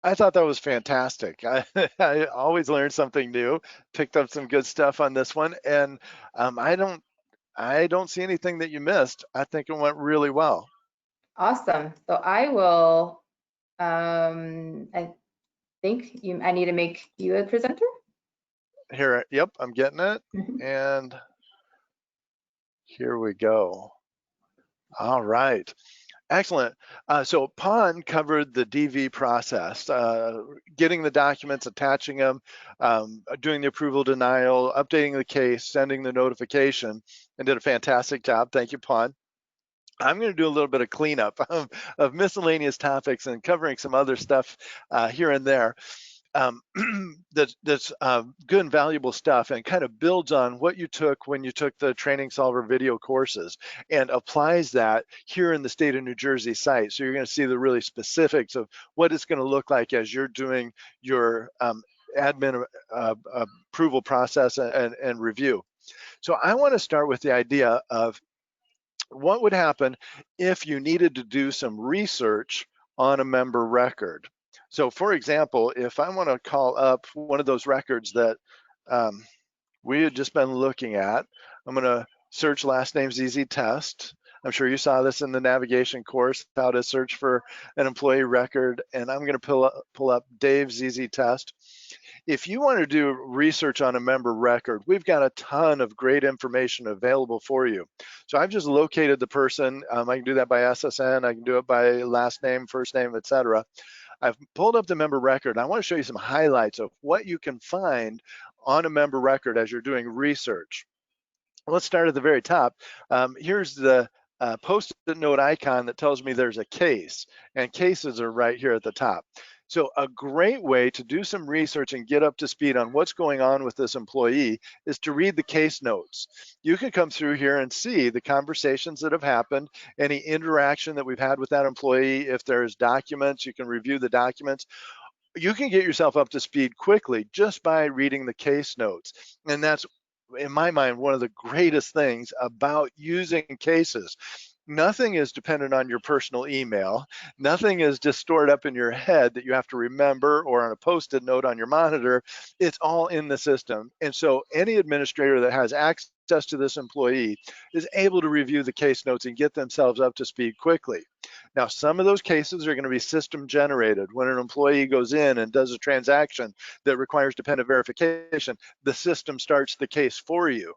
I thought that was fantastic. I always learn something new, picked up some good stuff on this one, and I don't see anything that you missed. I think it went really well. Awesome. So I will, I think I need to make you a presenter. Here, yep, I'm getting it, and here we go. All right. Excellent. So PON covered the DV process, getting the documents, attaching them, doing the approval denial, updating the case, sending the notification, and did a fantastic job. Thank you, PON. I'm going to do a little bit of cleanup of miscellaneous topics and covering some other stuff here and there. That's good and valuable stuff, and kind of builds on what you took when you took the TrainingSolver video courses and applies that here in the state of New Jersey site. So you're going to see the really specifics of what it's going to look like as you're doing your admin approval process and review. So I want to start with the idea of what would happen if you needed to do some research on a member record. So for example, if I want to call up one of those records that we had just been looking at, I'm going to search last name ZZ Test. I'm sure you saw this in the navigation course, how to search for an employee record, and I'm going to pull up Dave ZZ Test. If you want to do research on a member record, we've got a ton of great information available for you. So I've just located the person. I can do that by SSN. I can do it by last name, first name, etc. I've pulled up the member record. I want to show you some highlights of what you can find on a member record as you're doing research. Let's start at the very top. Here's the post-it note icon that tells me there's a case, and cases are right here at the top. So a great way to do some research and get up to speed on what's going on with this employee is to read the case notes. You can come through here and see the conversations that have happened, any interaction that we've had with that employee. If there's documents, you can review the documents. You can get yourself up to speed quickly just by reading the case notes. And that's, in my mind, one of the greatest things about using cases. Nothing is dependent on your personal email. Nothing is just stored up in your head that you have to remember or on a post-it note on your monitor. It's all in the system. And so any administrator that has access to this employee is able to review the case notes and get themselves up to speed quickly. Now, some of those cases are going to be system generated. When an employee goes in and does a transaction that requires dependent verification, the system starts the case for you.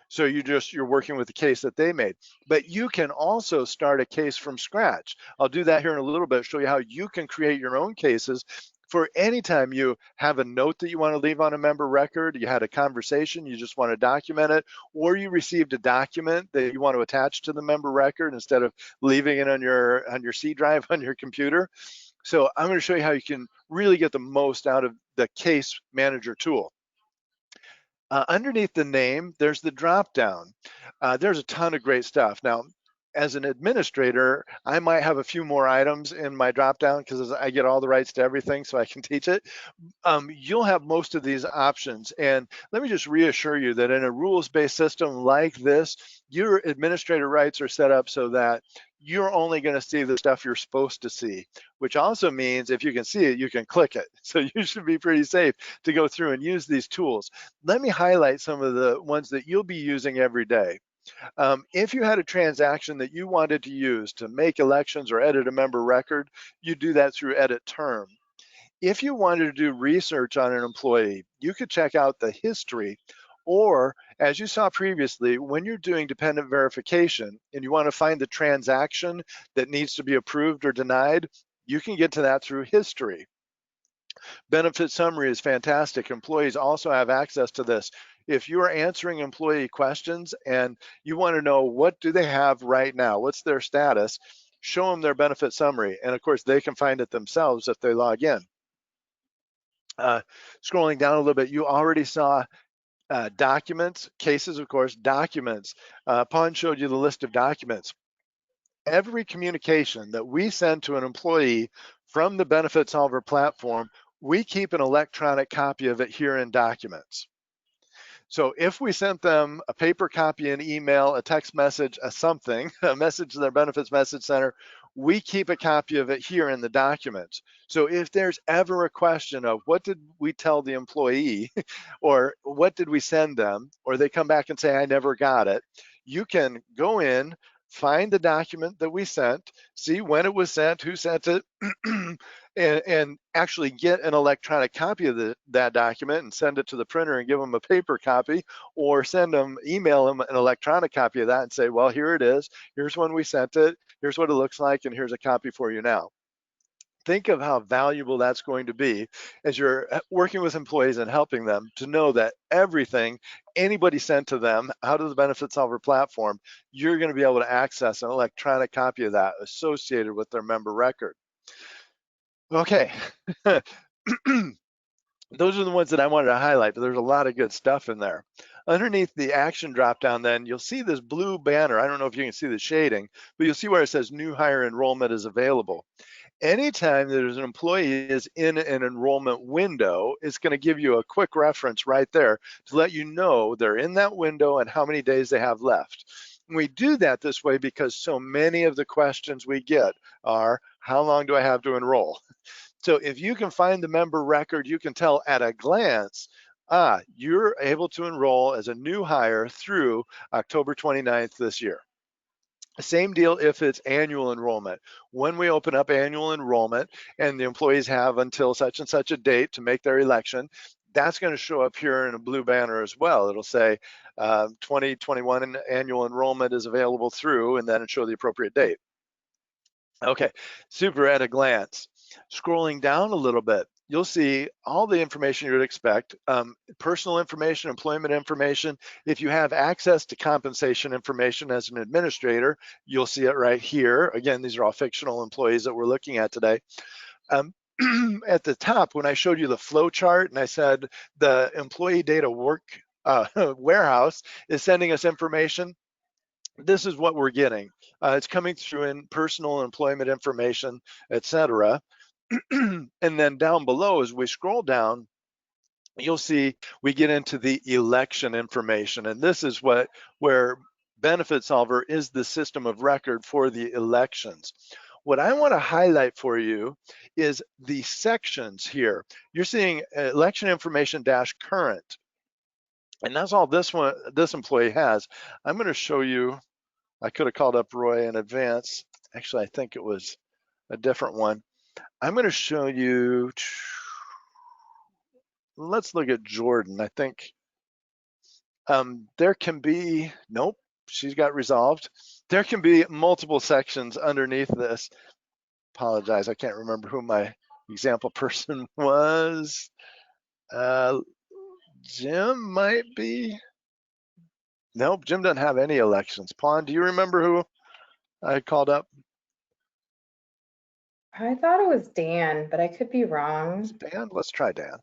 So you're working with the case that they made. But you can also start a case from scratch. I'll do that here in a little bit, show you how you can create your own cases for any time you have a note that you want to leave on a member record, you had a conversation, you just want to document it, or you received a document that you want to attach to the member record instead of leaving it on your C drive on your computer. So I'm going to show you how you can really get the most out of the case manager tool. Underneath the name, there's the drop down. There's a ton of great stuff. Now, as an administrator, I might have a few more items in my drop down because I get all the rights to everything so I can teach it. You'll have most of these options. And let me just reassure you that in a rules-based system like this, your administrator rights are set up so that you're only going to see the stuff you're supposed to see, which also means if you can see it, you can click it. So you should be pretty safe to go through and use these tools. Let me highlight some of the ones that you'll be using every day. If you had a transaction that you wanted to use to make elections or edit a member record, you do that through edit term. If you wanted to do research on an employee, you could check out the history, or as you saw previously, when you're doing dependent verification and you want to find the transaction that needs to be approved or denied, you can get to that through history. Benefit summary is fantastic. Employees also have access to this. If you are answering employee questions and you want to know what do they have right now, what's their status, show them their benefit summary. And of course, they can find it themselves if they log in. Scrolling down a little bit, you already saw documents, cases, of course, documents. Pon showed you the list of documents. Every communication that we send to an employee from the Benefitsolver platform we keep an electronic copy of it here in Documents. So if we sent them a paper copy, an email, a text message, a something, a message to their benefits message center, we keep a copy of it here in the documents. So if there's ever a question of what did we tell the employee or what did we send them, or they come back and say, I never got it, you can go in, find the document that we sent, see when it was sent, who sent it, and actually get an electronic copy of that document and send it to the printer and give them a paper copy, or email them an electronic copy of that and say, well, here it is, here's when we sent it, here's what it looks like, and here's a copy for you now. Think of how valuable that's going to be as you're working with employees and helping them to know that everything anybody sent to them out of the Benefitsolver platform, you're going to be able to access an electronic copy of that associated with their member record. Okay. Those are the ones that I wanted to highlight, but there's a lot of good stuff in there. Underneath the action dropdown, then you'll see this blue banner. I don't know if you can see the shading, but you'll see where it says new hire enrollment is available. Anytime there's an employee is in an enrollment window, it's going to give you a quick reference right there to let you know they're in that window and how many days they have left. And we do that this way because so many of the questions we get are, how long do I have to enroll? So if you can find the member record, you can tell at a glance, you're able to enroll as a new hire through October 29th this year. Same deal if it's annual enrollment. When we open up annual enrollment and the employees have until such and such a date to make their election, that's going to show up here in a blue banner as well. It'll say 2021 annual enrollment is available through, and then it'll show the appropriate date. Okay, super at a glance. Scrolling down a little bit, you'll see all the information you would expect, personal information, employment information. If you have access to compensation information as an administrator, you'll see it right here. Again, these are all fictional employees that we're looking at today. At the top, when I showed you the flow chart and I said the employee data warehouse is sending us information, this is what we're getting. It's coming through in personal employment information, etc. And then down below, as we scroll down, you'll see we get into the election information. And this is where Benefitsolver is the system of record for the elections. What I want to highlight for you is the sections here. You're seeing election information dash current. And that's all this employee has. I'm going to show you, I could have called up Roy in advance. Actually, I think it was a different one. I'm going to show you, let's look at Jordan. I think there can be, nope, she's got resolved. There can be multiple sections underneath this. Apologize, I can't remember who my example person was. Jim might be. Nope, Jim doesn't have any elections. Pawn, do you remember who I called up? I thought it was Dan, but I could be wrong. Dan? Let's try Dan.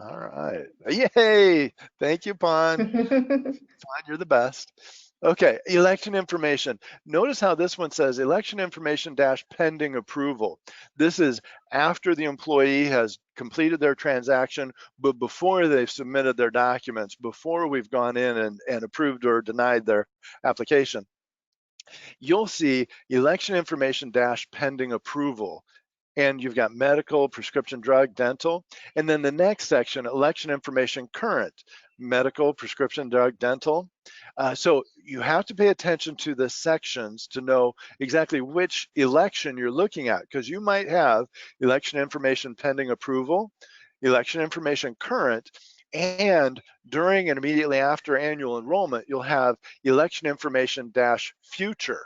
All right. Yay! Thank you, Pawn. Pawn, you're the best. Okay, election information. Notice how this one says election information dash pending approval. This is after the employee has completed their transaction, but before they've submitted their documents, before we've gone in and approved or denied their application. You'll see election information dash pending approval. And you've got medical, prescription drug, dental. And then the next section, election information current, medical, prescription drug, dental. So you have to pay attention to the sections to know exactly which election you're looking at, because you might have election information pending approval, election information current, and during and immediately after annual enrollment, you'll have election information dash future.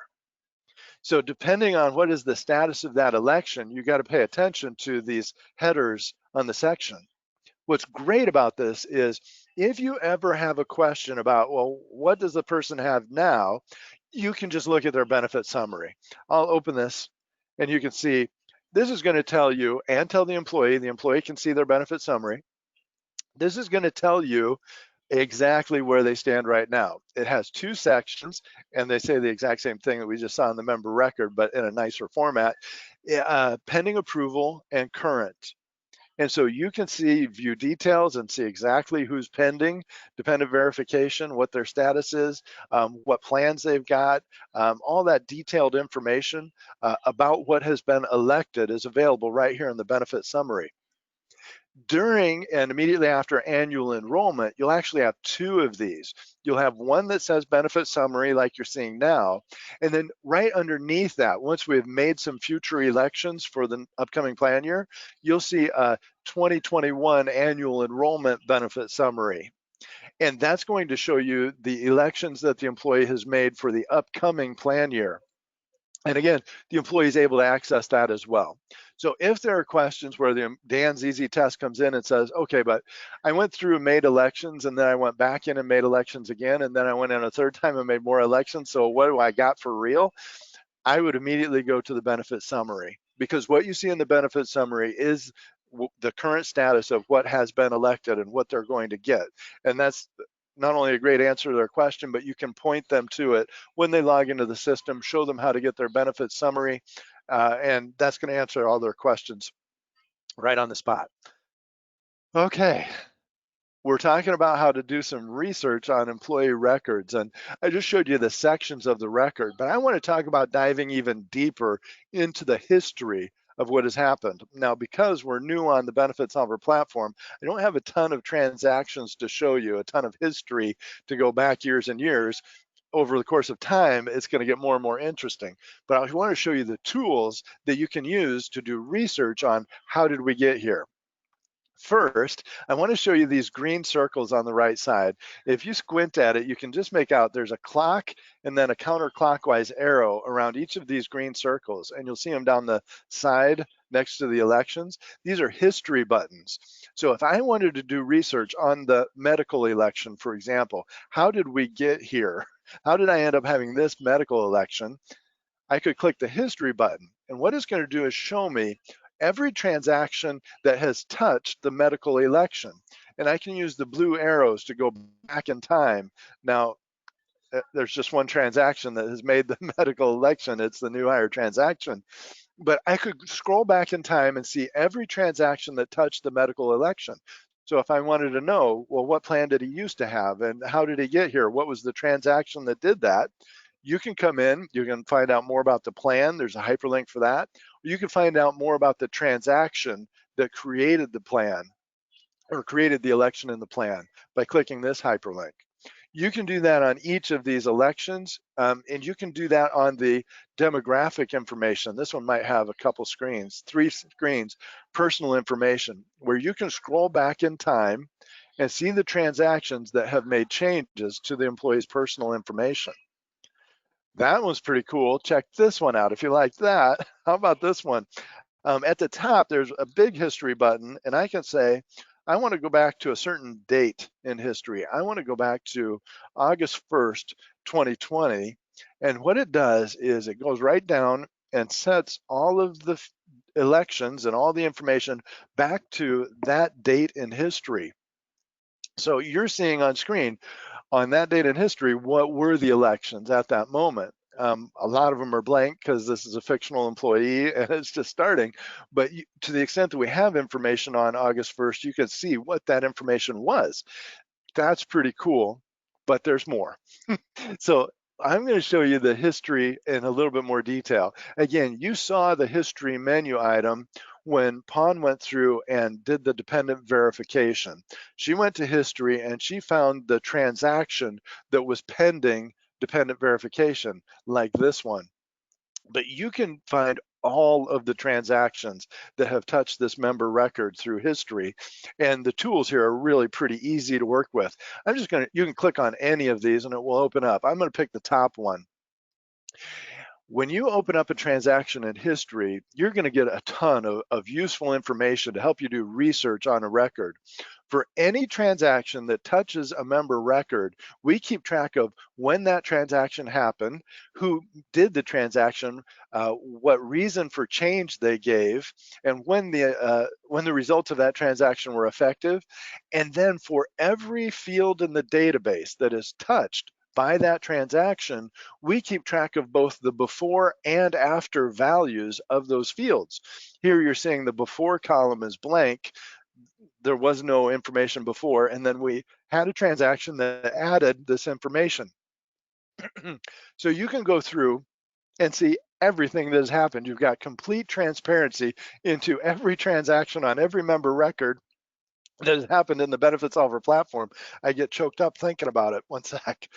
So depending on what is the status of that election, you got to pay attention to these headers on the section. What's great about this is if you ever have a question about, well, what does the person have now? You can just look at their benefit summary. I'll open this and you can see this is going to tell you and tell the employee can see their benefit summary. This is going to tell you exactly where they stand right now. It has two sections and they say the exact same thing that we just saw in the member record, but in a nicer format, pending approval and current. And so you can see, view details and see exactly who's pending dependent verification, what their status is, what plans they've got, all that detailed information about what has been elected is available right here in the benefit summary. During and immediately after annual enrollment, you'll actually have two of these. You'll have one that says benefit summary like you're seeing now, and then right underneath that, once we've made some future elections for the upcoming plan year, you'll see a 2021 annual enrollment benefit summary. And that's going to show you the elections that the employee has made for the upcoming plan year. And again, the employee is able to access that as well. So if there are questions where the Dan's Easy Test comes in and says, okay, but I went through and made elections, and then I went back in and made elections again, and then I went in a third time and made more elections, so what do I got for real? I would immediately go to the benefit summary, because what you see in the benefit summary is the current status of what has been elected and what they're going to get. And that's not only a great answer to their question, but you can point them to it when they log into the system, show them how to get their benefit summary, and that's going to answer all their questions right on the spot. Okay, we're talking about how to do some research on employee records, and I just showed you the sections of the record, but I want to talk about diving even deeper into the history of what has happened. Now, because we're new on the Benefitsolver platform, I don't have a ton of transactions to show you, a ton of history to go back years and years. Over the course of time, it's going to get more and more interesting. But I want to show you the tools that you can use to do research on how did we get here. First, I want to show you these green circles on the right side. If you squint at it, you can just make out there's a clock and then a counterclockwise arrow around each of these green circles, and you'll see them down the side next to the elections. These are history buttons. So if I wanted to do research on the medical election, for example, how did we get here? How did I end up having this medical election? I could click the history button, and what it's going to do is show me every transaction that has touched the medical election. And I can use the blue arrows to go back in time. Now, there's just one transaction that has made the medical election. It's the new hire transaction. But I could scroll back in time and see every transaction that touched the medical election. So if I wanted to know, well, what plan did he used to have and how did he get here? What was the transaction that did that? You can come in, you can find out more about the plan. There's a hyperlink for that. You can find out more about the transaction that created the plan or created the election in the plan by clicking this hyperlink. You can do that on each of these elections, and you can do that on the demographic information. This one might have a couple screens, 3 screens, personal information, where you can scroll back in time and see the transactions that have made changes to the employee's personal information. That one's pretty cool. Check this one out if you like that. How about this one? At the top, there's a big history button, and I can say, I want to go back to a certain date in history. I want to go back to August 1st, 2020. And what it does is it goes right down and sets all of the elections and all the information back to that date in history. So you're seeing on screen, on that date in history, what were the elections at that moment? A lot of them are blank because this is a fictional employee and it's just starting. But to the extent that we have information on August 1st, you can see what that information was. That's pretty cool, but there's more. So I'm going to show you the history in a little bit more detail. Again, you saw the history menu item when Pawn went through and did the dependent verification. She went to history and she found the transaction that was pending dependent verification, like this one. But you can find all of the transactions that have touched this member record through history. And the tools here are really pretty easy to work with. You can click on any of these and it will open up. I'm gonna pick the top one. When you open up a transaction in history, you're gonna get a ton of useful information to help you do research on a record. For any transaction that touches a member record, we keep track of when that transaction happened, who did the transaction, what reason for change they gave, and when the results of that transaction were effective. And then for every field in the database that is touched by that transaction, we keep track of both the before and after values of those fields. Here you're seeing the before column is blank. There was no information before, and then we had a transaction that added this information. So you can go through and see everything that has happened. You've got complete transparency into every transaction on every member record that has happened in the Benefitsolver platform. I get choked up thinking about it. One sec.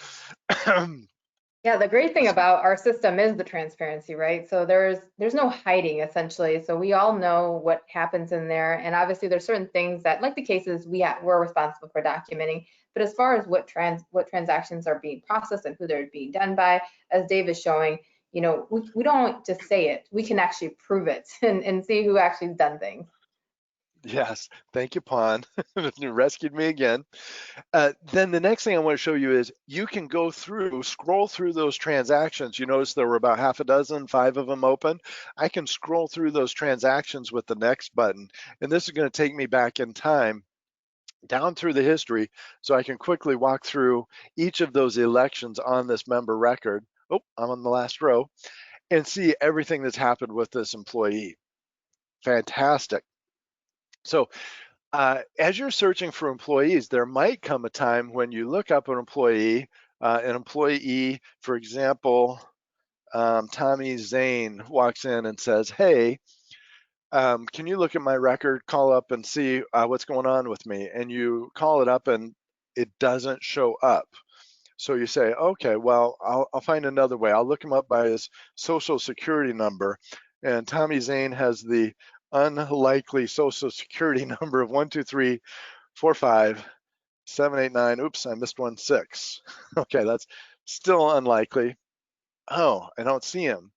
Yeah, the great thing about our system is the transparency, right? So there's no hiding essentially. So we all know what happens in there, and obviously there's certain things that, like the cases we're responsible for documenting. But as far as what transactions are being processed and who they're being done by, as Dave is showing, you know, we don't just say it. We can actually prove it and see who actually has done things. Yes, thank you, Pon. You rescued me again. Then the next thing I want to show you is you can go through, scroll through those transactions. You notice there were about half a dozen, 5 of them open. I can scroll through those transactions with the next button, and this is going to take me back in time down through the history so I can quickly walk through each of those elections on this member record. Oh, I'm on the last row, and see everything that's happened with this employee. Fantastic. So as you're searching for employees, there might come a time when you look up an employee, for example, Tommy Zane walks in and says, hey, can you look at my record, call up and see what's going on with me? And you call it up and it doesn't show up. So you say, okay, well, I'll find another way. I'll look him up by his social security number. And Tommy Zane has the unlikely social security number of 1234578 oops, I missed 16. Okay, that's still unlikely. Oh, I don't see him.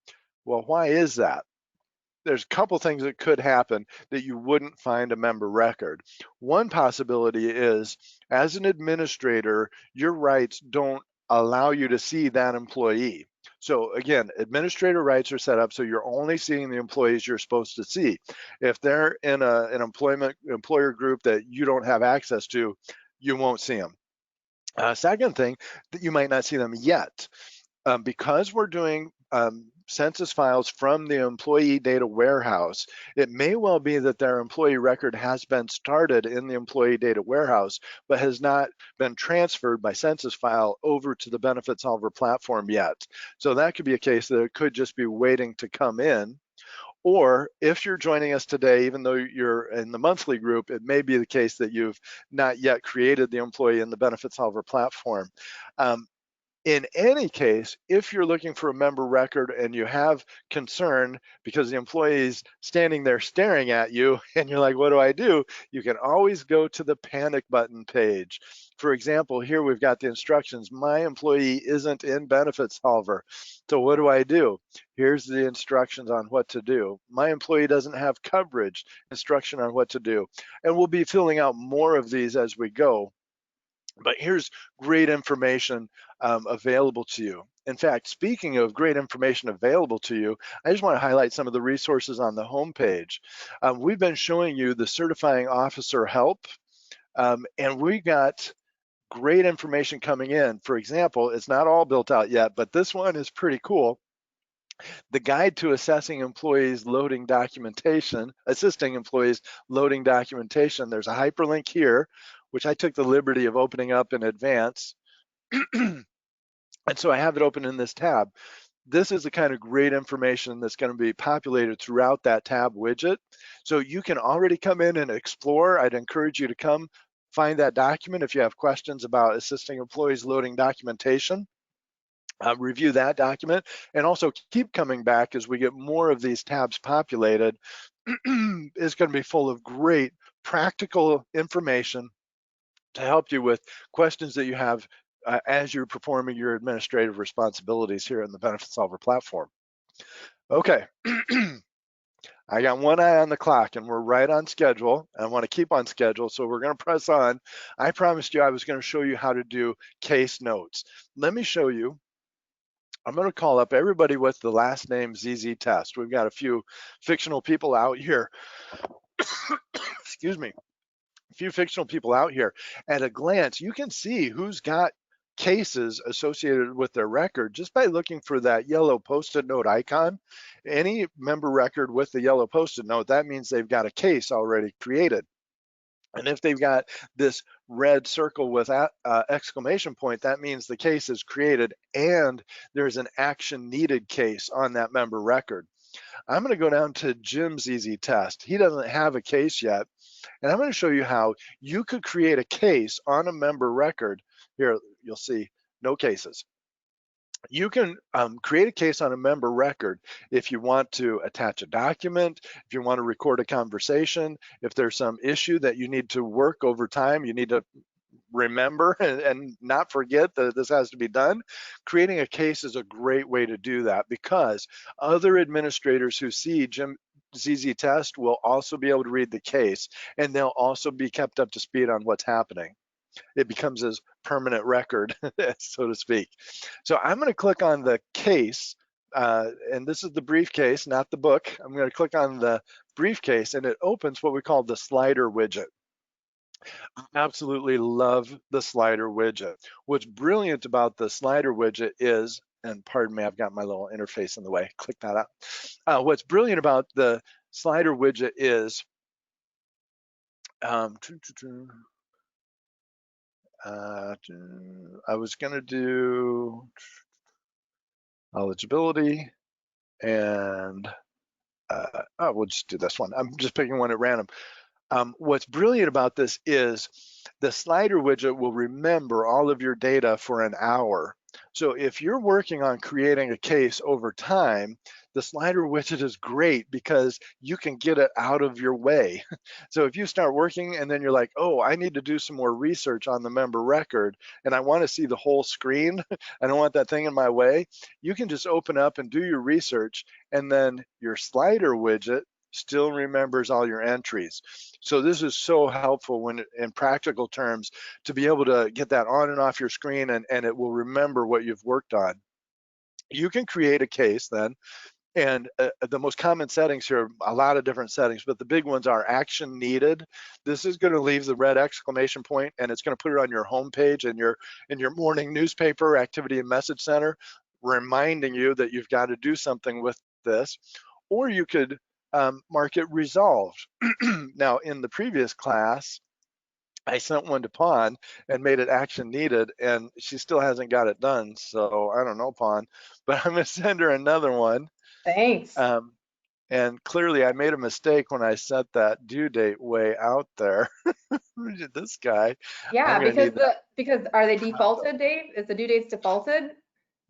Well, why is that? There's a couple things that could happen that you wouldn't find a member record. One possibility is, as an administrator, your rights don't allow you to see that employee. So again, administrator rights are set up so you're only seeing the employees you're supposed to see. If they're in an employer group that you don't have access to, you won't see them. Second thing, that you might not see them yet. Because we're doing census files from the employee data warehouse, it may well be that their employee record has been started in the employee data warehouse, but has not been transferred by census file over to the Benefitsolver platform yet. So that could be a case that it could just be waiting to come in. Or if you're joining us today, even though you're in the monthly group, it may be the case that you've not yet created the employee in the Benefitsolver platform. In any case, if you're looking for a member record and you have concern because the employee is standing there staring at you and you're like, what do I do? You can always go to the panic button page. For example, here we've got the instructions. My employee isn't in Benefitsolver. So what do I do? Here's the instructions on what to do. My employee doesn't have coverage, instruction on what to do. And we'll be filling out more of these as we go. But here's great information available to you. In fact, speaking of great information available to you, I just want to highlight some of the resources on the homepage. We've been showing you the certifying officer help, and we got great information coming in. For example, it's not all built out yet, but this one is pretty cool. The guide to assessing employees loading documentation, assisting employees loading documentation. There's a hyperlink here, which I took the liberty of opening up in advance. And so I have it open in this tab. This is the kind of great information that's going to be populated throughout that tab widget. So you can already come in and explore. I'd encourage you to come find that document if you have questions about assisting employees loading documentation. Review that document and also keep coming back as we get more of these tabs populated. It's going to be full of great practical information to help you with questions that you have as you're performing your administrative responsibilities here in the Benefitsolver platform. Okay, I got one eye on the clock and we're right on schedule. I want to keep on schedule, so we're going to press on. I promised you I was going to show you how to do case notes. Let me show you. I'm going to call up everybody with the last name ZZ Test. We've got a few fictional people out here. Excuse me. A few fictional people out here. At a glance, you can see who's got cases associated with their record just by looking for that yellow Post-it note icon. Any member record with the yellow Post-it note, that means they've got a case already created. And if they've got this red circle with exclamation point, that means the case is created and there's an action needed case on that member record. I'm going to go down to Jim's easy test. He doesn't have a case yet. And I'm going to show you how you could create a case on a member record. Here, you'll see no cases. You can create a case on a member record if you want to attach a document, if you want to record a conversation, if there's some issue that you need to work over time, you need to remember and not forget that this has to be done. Creating a case is a great way to do that because other administrators who see Jim's easy test will also be able to read the case, and they'll also be kept up to speed on what's happening. It becomes his permanent record, so to speak. So I'm going to click on the case, and this is the briefcase, not the book. I'm going to click on the briefcase, and it opens what we call the slider widget. I absolutely love the slider widget. What's brilliant about the slider widget is, and pardon me, I've got my little interface in the way, click that out. What's brilliant about the slider widget is, I was going to do eligibility and we'll just do this one. I'm just picking one at random. What's brilliant about this is the slider widget will remember all of your data for an hour. So if you're working on creating a case over time, the slider widget is great because you can get it out of your way. So if you start working and then you're like, oh, I need to do some more research on the member record and I want to see the whole screen, I don't want that thing in my way, you can just open up and do your research, and then your slider widget still remembers all your entries. So this is so helpful when, in practical terms, to be able to get that on and off your screen, and it will remember what you've worked on. You can create a case then, and the most common settings here, a lot of different settings, but the big ones are action needed. This is going to leave the red exclamation point, and it's going to put it on your home page and in your morning newspaper, activity and message center, reminding you that you've got to do something with this. Or you could mark it resolved. Now, in the previous class, I sent one to Pawn and made it action needed, and she still hasn't got it done. So I don't know, Pawn, but I'm going to send her another one. Thanks. And clearly I made a mistake when I set that due date way out there. This guy. Yeah, because are they defaulted, Dave? Is the due dates defaulted?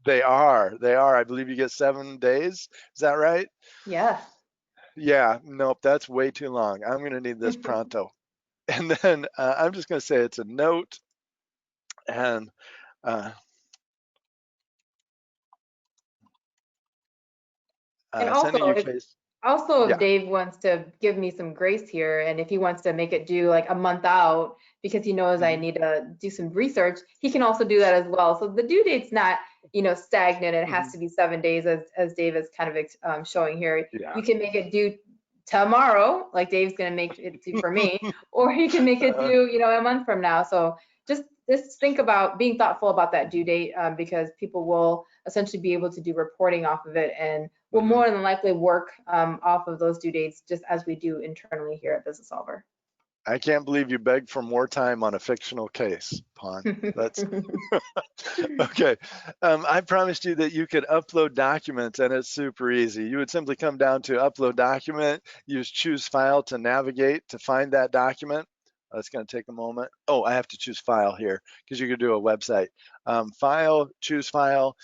They are. I believe you get 7 days. Is that right? Yeah. Yeah, nope, that's way too long. I'm going to need this pronto. And then I'm just going to say it's a note, and sending you case. Also, if Dave wants to give me some grace here, and if he wants to make it do like a month out because he knows I need to do some research, he can also do that as well. So the due date's not, stagnant. It has to be 7 days, as Dave is kind of showing here. Yeah. You can make it due tomorrow, like Dave's going to make it do for me, or he can make it due, a month from now. So just think about being thoughtful about that due date, because people will essentially be able to do reporting off of it, and will more than likely work off of those due dates, just as we do internally here at Benefitsolver. I can't believe you begged for more time on a fictional case, Pawn. That's okay. I promised you that you could upload documents, and it's super easy. You would simply come down to upload document, use choose file to navigate to find that document. It's going to take a moment. Oh, I have to choose file here because you could do a website. File, choose file.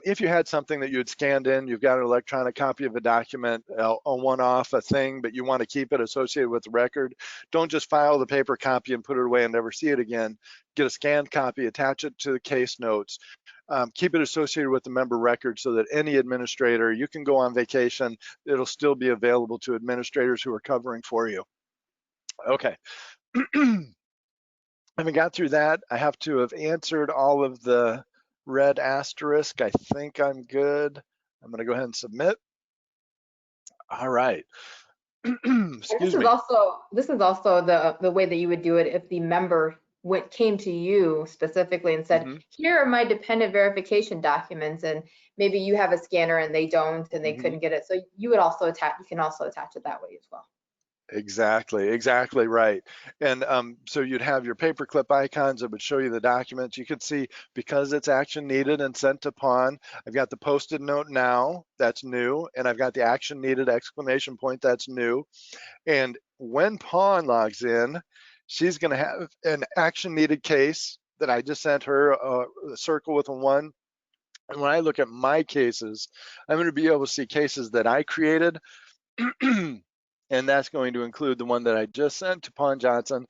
If you had something that you had scanned in, you've got an electronic copy of a document, a one-off, a thing, but you want to keep it associated with the record, don't just file the paper copy and put it away and never see it again. Get a scanned copy, attach it to the case notes, keep it associated with the member record so that any administrator, you can go on vacation, it'll still be available to administrators who are covering for you. Okay. Having got through that, I have to have answered all of the red asterisk. I think I'm good. I'm going to go ahead and submit. All right. Excuse me. This is also the way that you would do it if the member came to you specifically and said, here are my dependent verification documents, and maybe you have a scanner and they don't, and they couldn't get it. So you can also attach it that way as well. Exactly right. And so you'd have your paperclip icons that would show you the documents. You could see, because it's action needed and sent upon, I've got the posted note now, that's new, and I've got the action needed exclamation point, that's new. And when Pawn logs in, she's going to have an action needed case that I just sent her, a circle with a 1. And when I look at my cases, I'm going to be able to see cases that I created. And that's going to include the one that I just sent to Pawn Johnson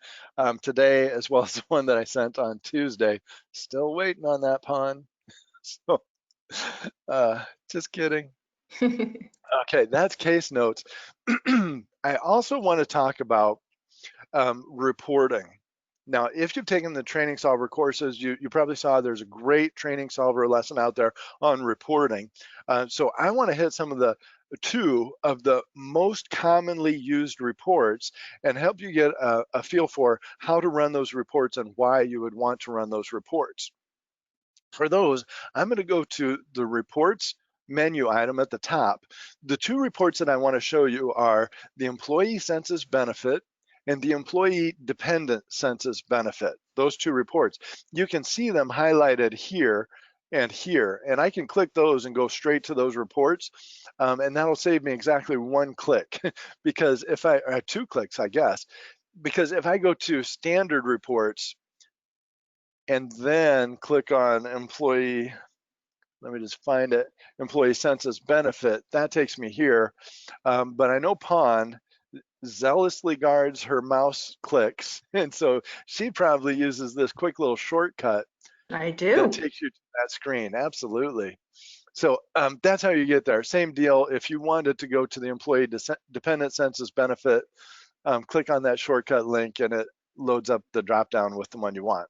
today, as well as the one that I sent on Tuesday. Still waiting on that, Pawn. So, just kidding. Okay, that's case notes. I also want to talk about reporting. Now, if you've taken the Training-Solver courses, you probably saw there's a great Training-Solver lesson out there on reporting. So I want to hit some of the 2 of the most commonly used reports and help you get a feel for how to run those reports and why you would want to run those reports. For those, I'm going to go to the reports menu item at the top. The 2 reports that I want to show you are the employee census benefit and the employee dependent census benefit. Those 2 reports. You can see them highlighted here and here, and I can click those and go straight to those reports, and that'll save me exactly 1 click because if I 2 clicks, I guess, because if I go to standard reports and then click on employee, let me just find it, employee census benefit, that takes me here, but I know Pawn zealously guards her mouse clicks, and so she probably uses this quick little shortcut I do. that takes you to that screen. Absolutely. So that's how you get there. Same deal. If you wanted to go to the employee dependent census benefit, click on that shortcut link and it loads up the drop down with the one you want.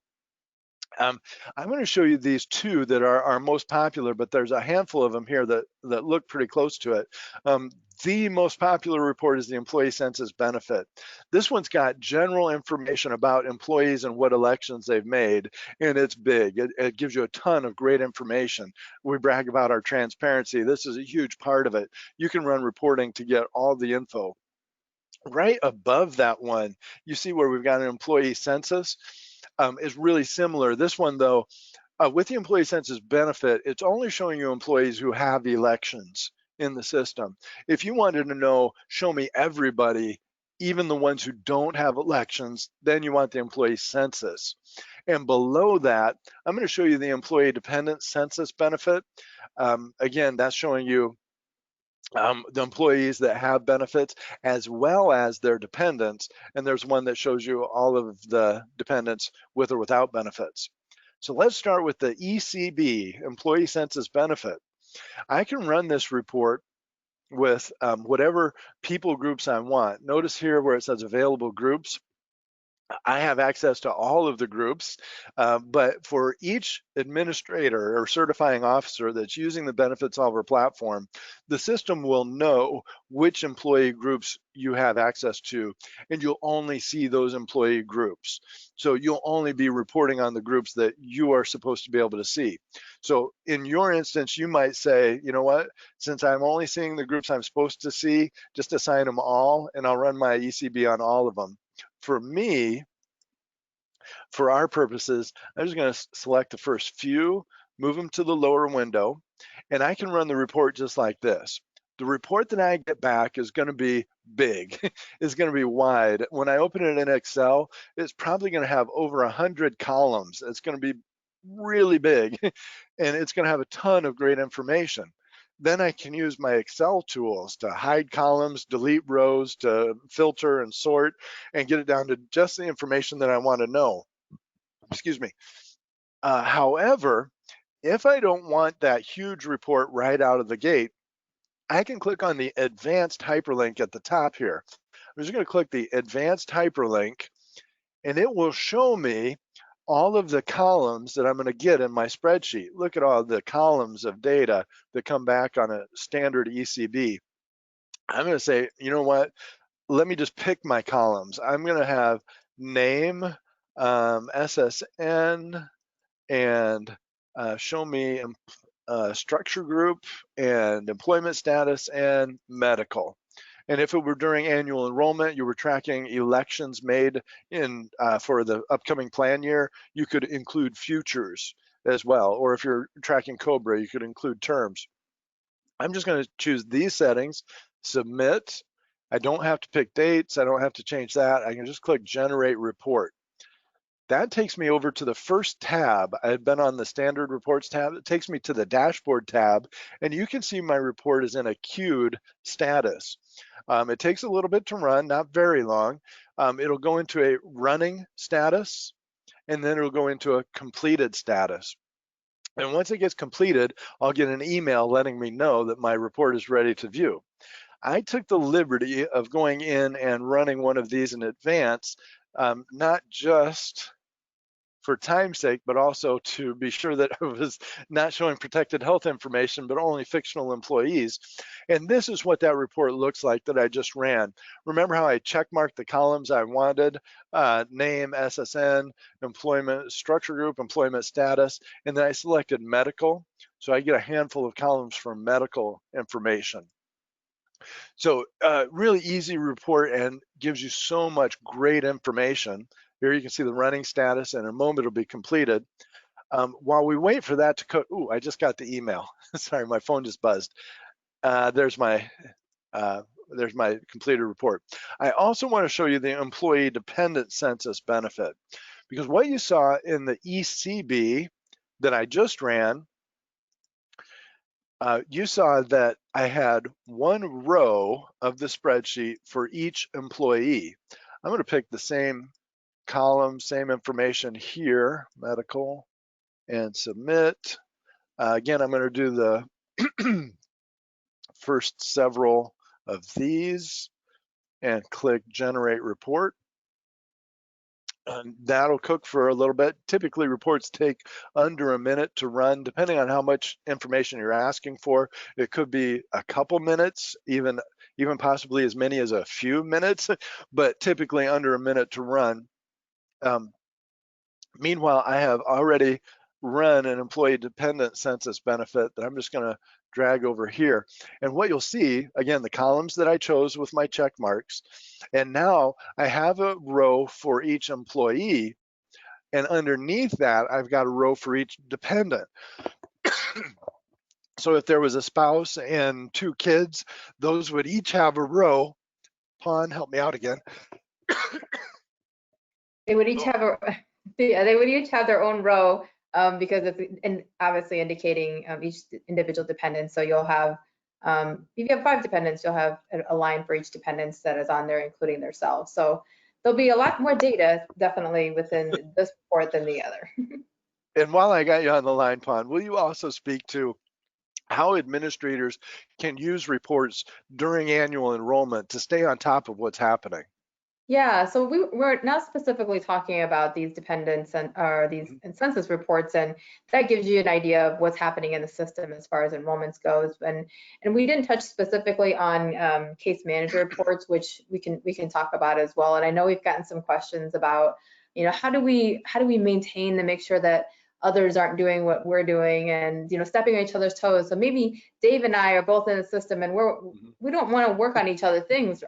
I'm going to show you these 2 that are our most popular, but there's a handful of them here that look pretty close to it. The most popular report is the employee census benefit. This one's got general information about employees and what elections they've made, and it's big. It gives you a ton of great information. We brag about our transparency. This is a huge part of it. You can run reporting to get all the info. Right above that one, you see where we've got an employee census. Is really similar. This one, though, with the employee census benefit, it's only showing you employees who have elections in the system. If you wanted to know, show me everybody, even the ones who don't have elections, then you want the employee census. And below that, I'm going to show you the employee dependent census benefit. Again, that's showing you the employees that have benefits as well as their dependents, and there's one that shows you all of the dependents with or without benefits. So let's start with the ECB, employee census benefit. I can run this report with whatever people groups I want. Notice here where it says available groups, I have access to all of the groups, but for each administrator or certifying officer that's using the Benefitsolver platform, the system will know which employee groups you have access to, and you'll only see those employee groups. So you'll only be reporting on the groups that you are supposed to be able to see. So in your instance, you might say, you know what, since I'm only seeing the groups I'm supposed to see, just assign them all, and I'll run my ECB on all of them. For me, for our purposes, I'm just going to select the first few, move them to the lower window, and I can run the report just like this. The report that I get back is going to be big. It's going to be wide. When I open it in Excel, it's probably going to have over 100 columns. It's going to be really big, and it's going to have a ton of great information. Then I can use my Excel tools to hide columns, delete rows, to filter and sort, and get it down to just the information that I want to know. Excuse me. However, if I don't want that huge report right out of the gate, I can click on the advanced hyperlink at the top here. I'm just going to click the advanced hyperlink, and it will show me all of the columns that I'm going to get in my spreadsheet. Look at all the columns of data that come back on a standard ECB. I'm going to say, you know what? Let me just pick my columns. I'm going to have name, SSN, and show me structure group and employment status and medical. And if it were during annual enrollment, you were tracking elections made in for the upcoming plan year, you could include futures as well. Or if you're tracking COBRA, you could include terms. I'm just going to choose these settings, submit. I don't have to pick dates. I don't have to change that. I can just click generate report. That takes me over to the first tab. I had been on the standard reports tab. It takes me to the dashboard tab, and you can see my report is in a queued status. It takes a little bit to run, not very long. It'll go into a running status, and then it'll go into a completed status. And once it gets completed, I'll get an email letting me know that my report is ready to view. I took the liberty of going in and running one of these in advance, not just for time's sake, but also to be sure that I was not showing protected health information, but only fictional employees. And this is what that report looks like that I just ran. Remember how I checkmarked the columns I wanted, name, SSN, employment structure group, employment status, and then I selected medical. So I get a handful of columns for medical information. So really easy report and gives you so much great information. Here you can see the running status, and in a moment it'll be completed. While we wait for that to cook, ooh, I just got the email. Sorry, my phone just buzzed. There's my completed report. I also want to show you the employee dependent census benefit, because what you saw in the ECB that I just ran, you saw that I had one row of the spreadsheet for each employee. I'm going to pick the same column, same information here, medical, and submit. Again, I'm going to do the first several of these and click generate report. And that'll cook for a little bit. Typically, reports take under a minute to run, depending on how much information you're asking for. It could be a couple minutes, even possibly as many as a few minutes, but typically under a minute to run. Meanwhile, I have already run an employee dependent census benefit that I'm just going to drag over here. And what you'll see, again, the columns that I chose with my check marks, and now I have a row for each employee, and underneath that, I've got a row for each dependent. So if there was a spouse and 2 kids, those would each have a row. Pawn, help me out again. They would each have they would each have their own row, because it's obviously indicating each individual dependent. So you'll have, if you have 5 dependents, you'll have a line for each dependent that is on there, including themselves. So there'll be a lot more data definitely within this report than the other. And while I got you on the line, Pawn, will you also speak to how administrators can use reports during annual enrollment to stay on top of what's happening? Yeah, so we're not specifically talking about these dependents or these census reports, and that gives you an idea of what's happening in the system as far as enrollments goes. And we didn't touch specifically on case manager reports, which we can talk about as well. And I know we've gotten some questions about, you know, how do we maintain to make sure that others aren't doing what we're doing and, you know, stepping on each other's toes. So maybe Dave and I are both in the system, and we don't want to work on each other's things,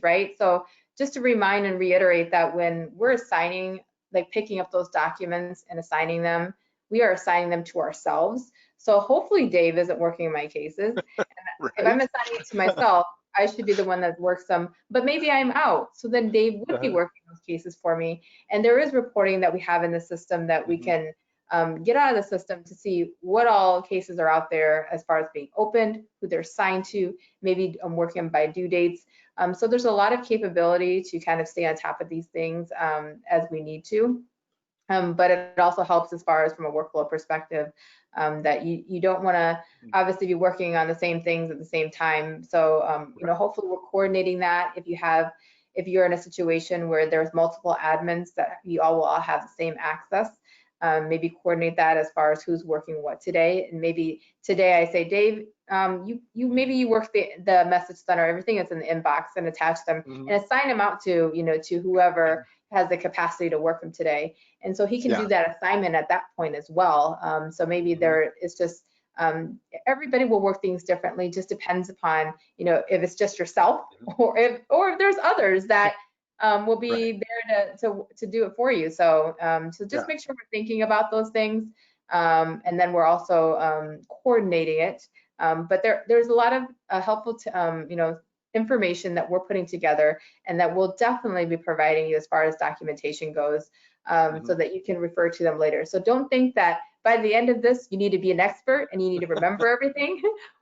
right? So just to remind and reiterate that when we're assigning, like picking up those documents and assigning them, we are assigning them to ourselves. So hopefully Dave isn't working in my cases. Right. If I'm assigning it to myself, I should be the one that works them, but maybe I'm out. So then Dave would be working those cases for me. And there is reporting that we have in the system that we can get out of the system to see what all cases are out there as far as being opened, who they're assigned to, maybe working by due dates. So there's a lot of capability to kind of stay on top of these things as we need to. But it also helps as far as from a workflow perspective, that you don't want to obviously be working on the same things at the same time. So you know, hopefully we're coordinating that. If you're in a situation where there's multiple admins, that you all will all have the same access. Maybe coordinate that as far as who's working what today. And maybe today I say, Dave, you work the message center, everything that's in the inbox, and attach them and assign them out to, you know, to whoever has the capacity to work from today. And so he can do Yeah. that assignment at that point as well. So maybe there is just, everybody will work things differently, just depends upon, you know, if it's just yourself or if there's others that will be there to do it for you. So, so just make sure we're thinking about those things. And then we're also coordinating it. But there's a lot of helpful, you know, information that we're putting together and that we'll definitely be providing you as far as documentation goes, so that you can refer to them later. So don't think that by the end of this, you need to be an expert and you need to remember everything.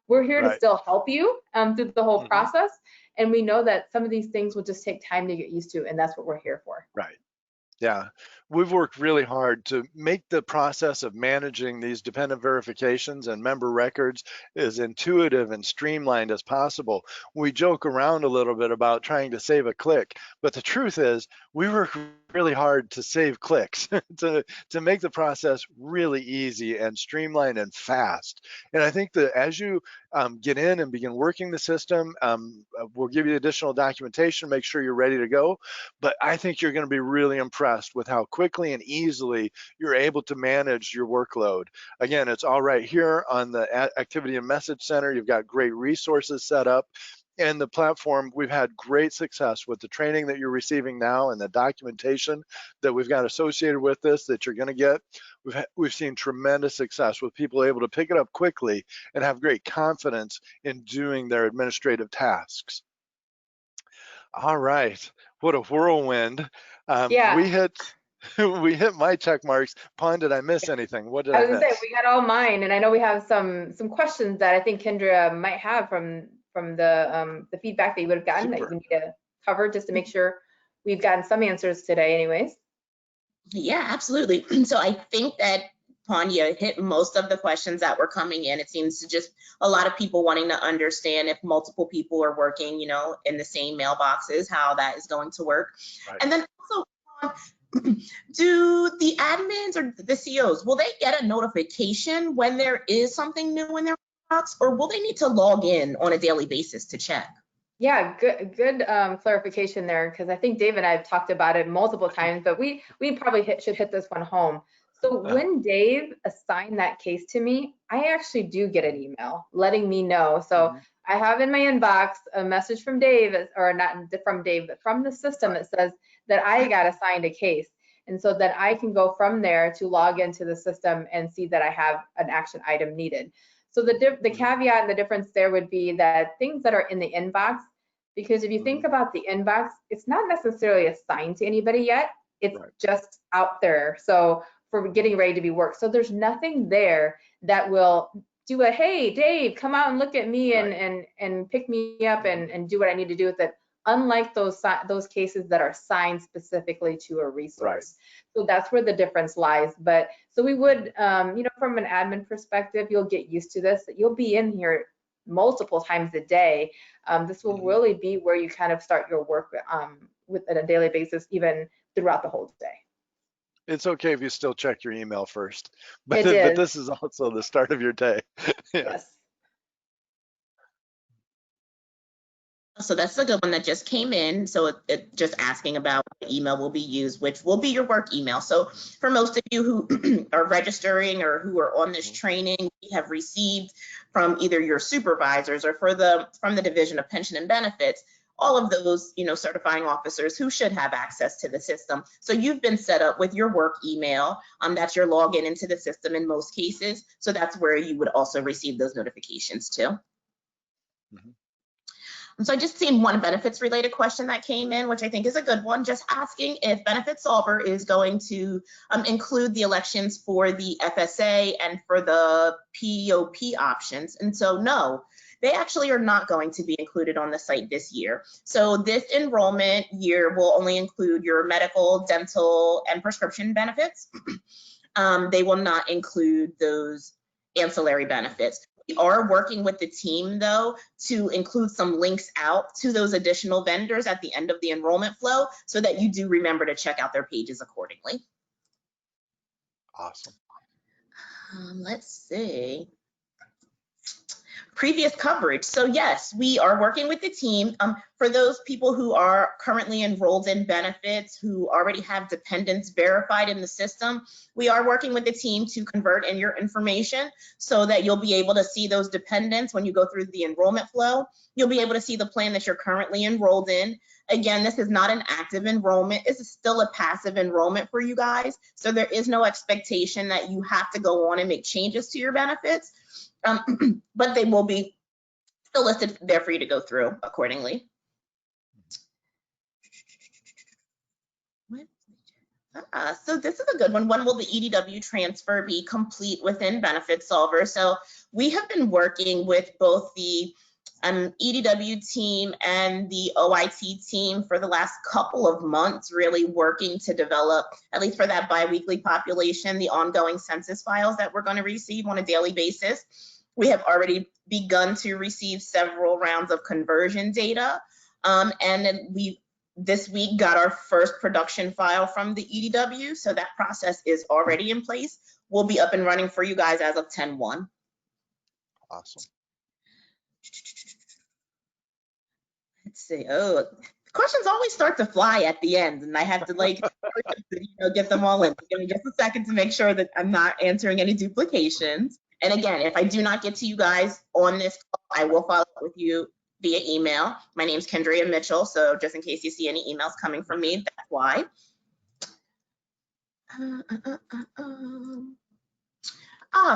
We're here to still help you through the whole process. And we know that some of these things will just take time to get used to, and that's what we're here for. Right. Yeah, we've worked really hard to make the process of managing these dependent verifications and member records as intuitive and streamlined as possible. We joke around a little bit about trying to save a click, but the truth is we work really hard to save clicks, to make the process really easy and streamlined and fast. And I think that as you get in and begin working the system, we'll give you additional documentation, make sure you're ready to go. But I think you're going to be really impressed with how quickly and easily you're able to manage your workload. Again, it's all right here on the Activity and Message Center. You've got great resources set up. And the platform, we've had great success with the training that you're receiving now and the documentation that we've got associated with this that you're going to get. We've seen tremendous success with people able to pick it up quickly and have great confidence in doing their administrative tasks. All right, what a whirlwind. We hit my check marks. Pon, did I miss anything? What did I miss? I was gonna say, we got all mine, and I know we have some questions that I think Kendra might have from the feedback that you would have gotten that we need to cover just to make sure we've gotten some answers today anyways. Yeah, absolutely. So I think that Panya hit most of the questions that were coming in. It seems to just a lot of people wanting to understand if multiple people are working, you know, in the same mailboxes, how that is going to work. Right. And then also, do the admins or the COs, will they get a notification when there is something new in their box, or will they need to log in on a daily basis to check? Yeah, good clarification there, because I think Dave and I have talked about it multiple times, but we probably should hit this one home. So when Dave assigned that case to me, I actually do get an email letting me know. So I have in my inbox a message from Dave, or not from Dave, but from the system that says that I got assigned a case. And so that I can go from there to log into the system and see that I have an action item needed. So the caveat and the difference there would be that things that are in the inbox, because if you think about the inbox, it's not necessarily assigned to anybody yet. It's just out there. So for getting ready to be worked. So there's nothing there that will do a, hey, Dave, come out and look at me and pick me up and do what I need to do with it. Unlike those cases that are signed specifically to a resource. So that's where the difference lies. But so we would, you know, from an admin perspective, you'll get used to this, that you'll be in here multiple times a day. This will really be where you kind of start your work with on a daily basis, even throughout the whole day. It's okay if you still check your email first, but this is also the start of your day. Yes. So that's a good one that just came in. So it just asking about what email will be used, which will be your work email. So for most of you who are registering or who are on this training, we have received from either your supervisors or from the Division of Pension and Benefits, all of those, you know, certifying officers who should have access to the system. So you've been set up with your work email. That's your login into the system in most cases. So that's where you would also receive those notifications too. So I just seen one benefits related question that came in, which I think is a good one, just asking if Benefitsolver is going to include the elections for the FSA and for the POP options. And so no, they actually are not going to be included on the site this year. So this enrollment year will only include your medical, dental, and prescription benefits. They will not include those ancillary benefits. We are working with the team, though, to include some links out to those additional vendors at the end of the enrollment flow so that you do remember to check out their pages accordingly. Awesome. Let's see. previous coverage. So yes, we are working with the team. For those people who are currently enrolled in benefits, who already have dependents verified in the system, we are working with the team to convert in your information so that you'll be able to see those dependents when you go through the enrollment flow. You'll be able to see the plan that you're currently enrolled in. Again, this is not an active enrollment. This is still a passive enrollment for you guys. So there is no expectation that you have to go on and make changes to your benefits. But they will be still listed there for you to go through accordingly. So this is a good one. When will the EDW transfer be complete within Benefitsolver? So we have been working with both the EDW team and the OIT team for the last couple of months, really working to develop, at least for that biweekly population, the ongoing census files that we're going to receive on a daily basis. We have already begun to receive several rounds of conversion data. And then we, this week, got our first production file from the EDW. So that process is already in place. We'll be up and running for you guys as of 10/1. Awesome. Let's see. Oh, questions always start to fly at the end, and I have to like get them all in. Give me just a second to make sure that I'm not answering any duplications. And again, if I do not get to you guys on this call, I will follow up with you via email. My name is Kendria Mitchell, so just in case you see any emails coming from me, that's why.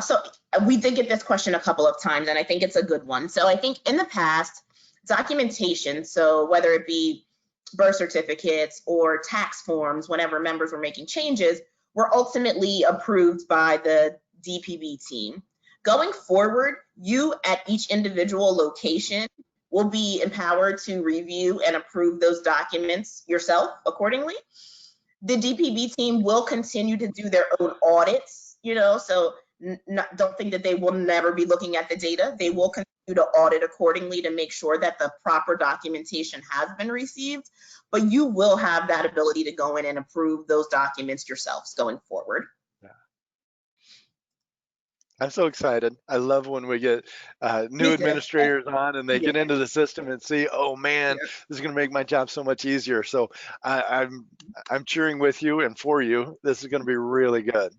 So we did get this question a couple of times, and I think it's a good one. So I think in the past, documentation, so whether it be birth certificates or tax forms, whenever members were making changes, were ultimately approved by the DPB team. Going forward, you at each individual location will be empowered to review and approve those documents yourself accordingly. The DPB team will continue to do their own audits, so don't think that they will never be looking at the data. They will continue to audit accordingly to make sure that the proper documentation has been received, but you will have that ability to go in and approve those documents yourselves going forward. I'm so excited. I love when we get new administrators on and they get into the system and see, oh man, this is going to make my job so much easier. So I'm cheering with you and for you. This is going to be really good.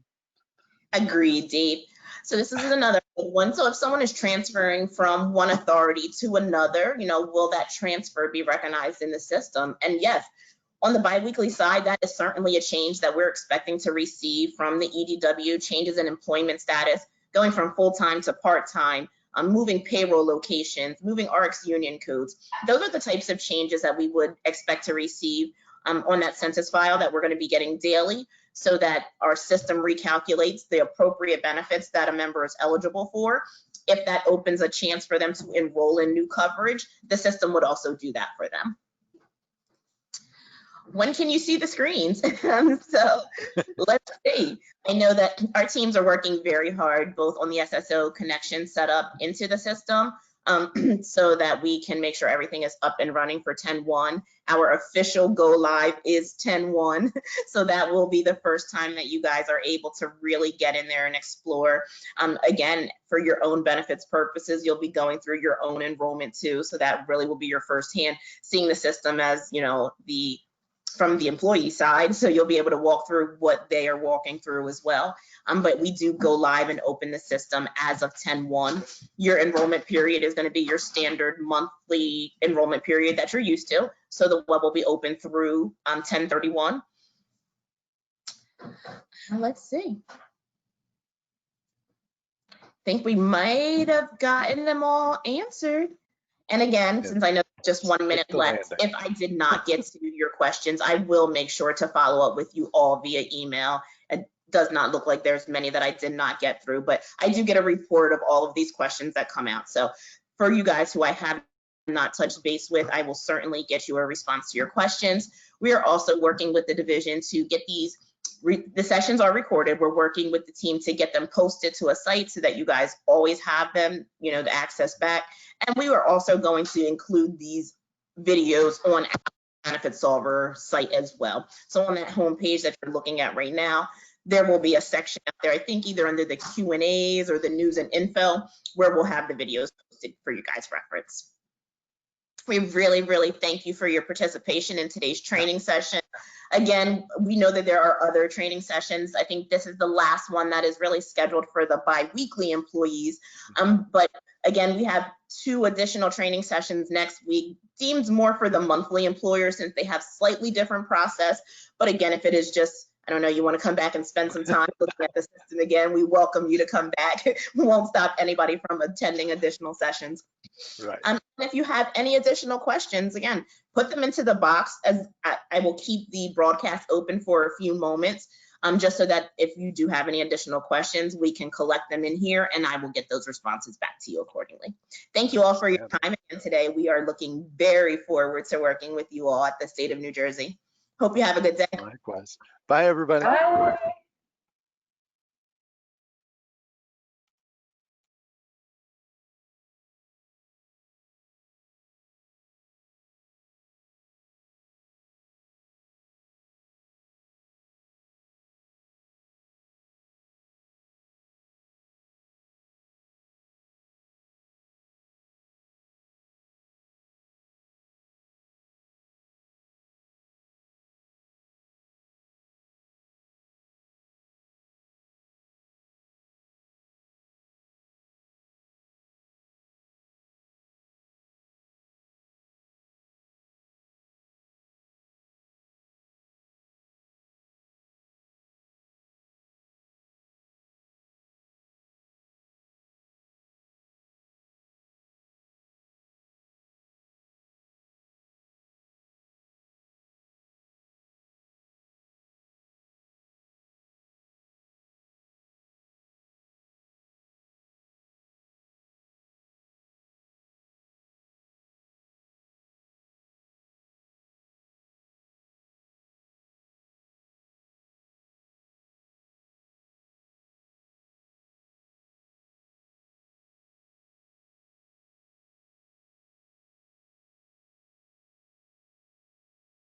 Agreed, Dave. So this is another one. So if someone is transferring from one authority to another, will that transfer be recognized in the system? And yes, on the biweekly side, that is certainly a change that we're expecting to receive from the EDW, changes in employment status, going from full-time to part-time, moving payroll locations, moving RX union codes. Those are the types of changes that we would expect to receive on that census file that we're going to be getting daily, so that our system recalculates the appropriate benefits that a member is eligible for. If that opens a chance for them to enroll in new coverage, the system would also do that for them. When can you see the screens? So let's see. I know that our teams are working very hard, both on the SSO connection set up into the system, so that we can make sure everything is up and running for 10/1. Our official go live is 10/1. So that will be the first time that you guys are able to really get in there and explore. Again, for your own benefits purposes, you'll be going through your own enrollment too. So that really will be your first hand seeing the system as, from the employee side, so you'll be able to walk through what they are walking through as well. But we do go live and open the system as of 10/1. Your enrollment period is going to be your standard monthly enrollment period that you're used to. So the web will be open through 10/31. Let's see. I think we might have gotten them all answered. And again, since I know just 1 minute left, if I did not get to your questions, I will make sure to follow up with you all via email. It does not look like there's many that I did not get through, but I do get a report of all of these questions that come out. So for you guys who I have not touched base with, I will certainly get you a response to your questions. We are also working with the division to get these. The sessions are recorded. We're working with the team to get them posted to a site so that you guys always have them, to access back. And we were also going to include these videos on our Benefitsolver site as well. So on that homepage that you're looking at right now, there will be a section out there, I think either under the Q&As or the news and info, where we'll have the videos posted for you guys' reference. We really, really thank you for your participation in today's training session. Again, we know that there are other training sessions. I think this is the last one that is really scheduled for the biweekly employees. But again, we have 2 additional training sessions next week, deemed more for the monthly employers since they have slightly different process. But again, if it is just, I don't know, you want to come back and spend some time looking at the system again, we welcome you to come back. We won't stop anybody from attending additional sessions. Right. If you have any additional questions, again, put them into the box, as I will keep the broadcast open for a few moments, just so that if you do have any additional questions, we can collect them in here and I will get those responses back to you accordingly. Thank you all for your time again today. We are looking very forward to working with you all at the state of New Jersey. Hope you have a good day. Likewise. Bye, everybody. Bye.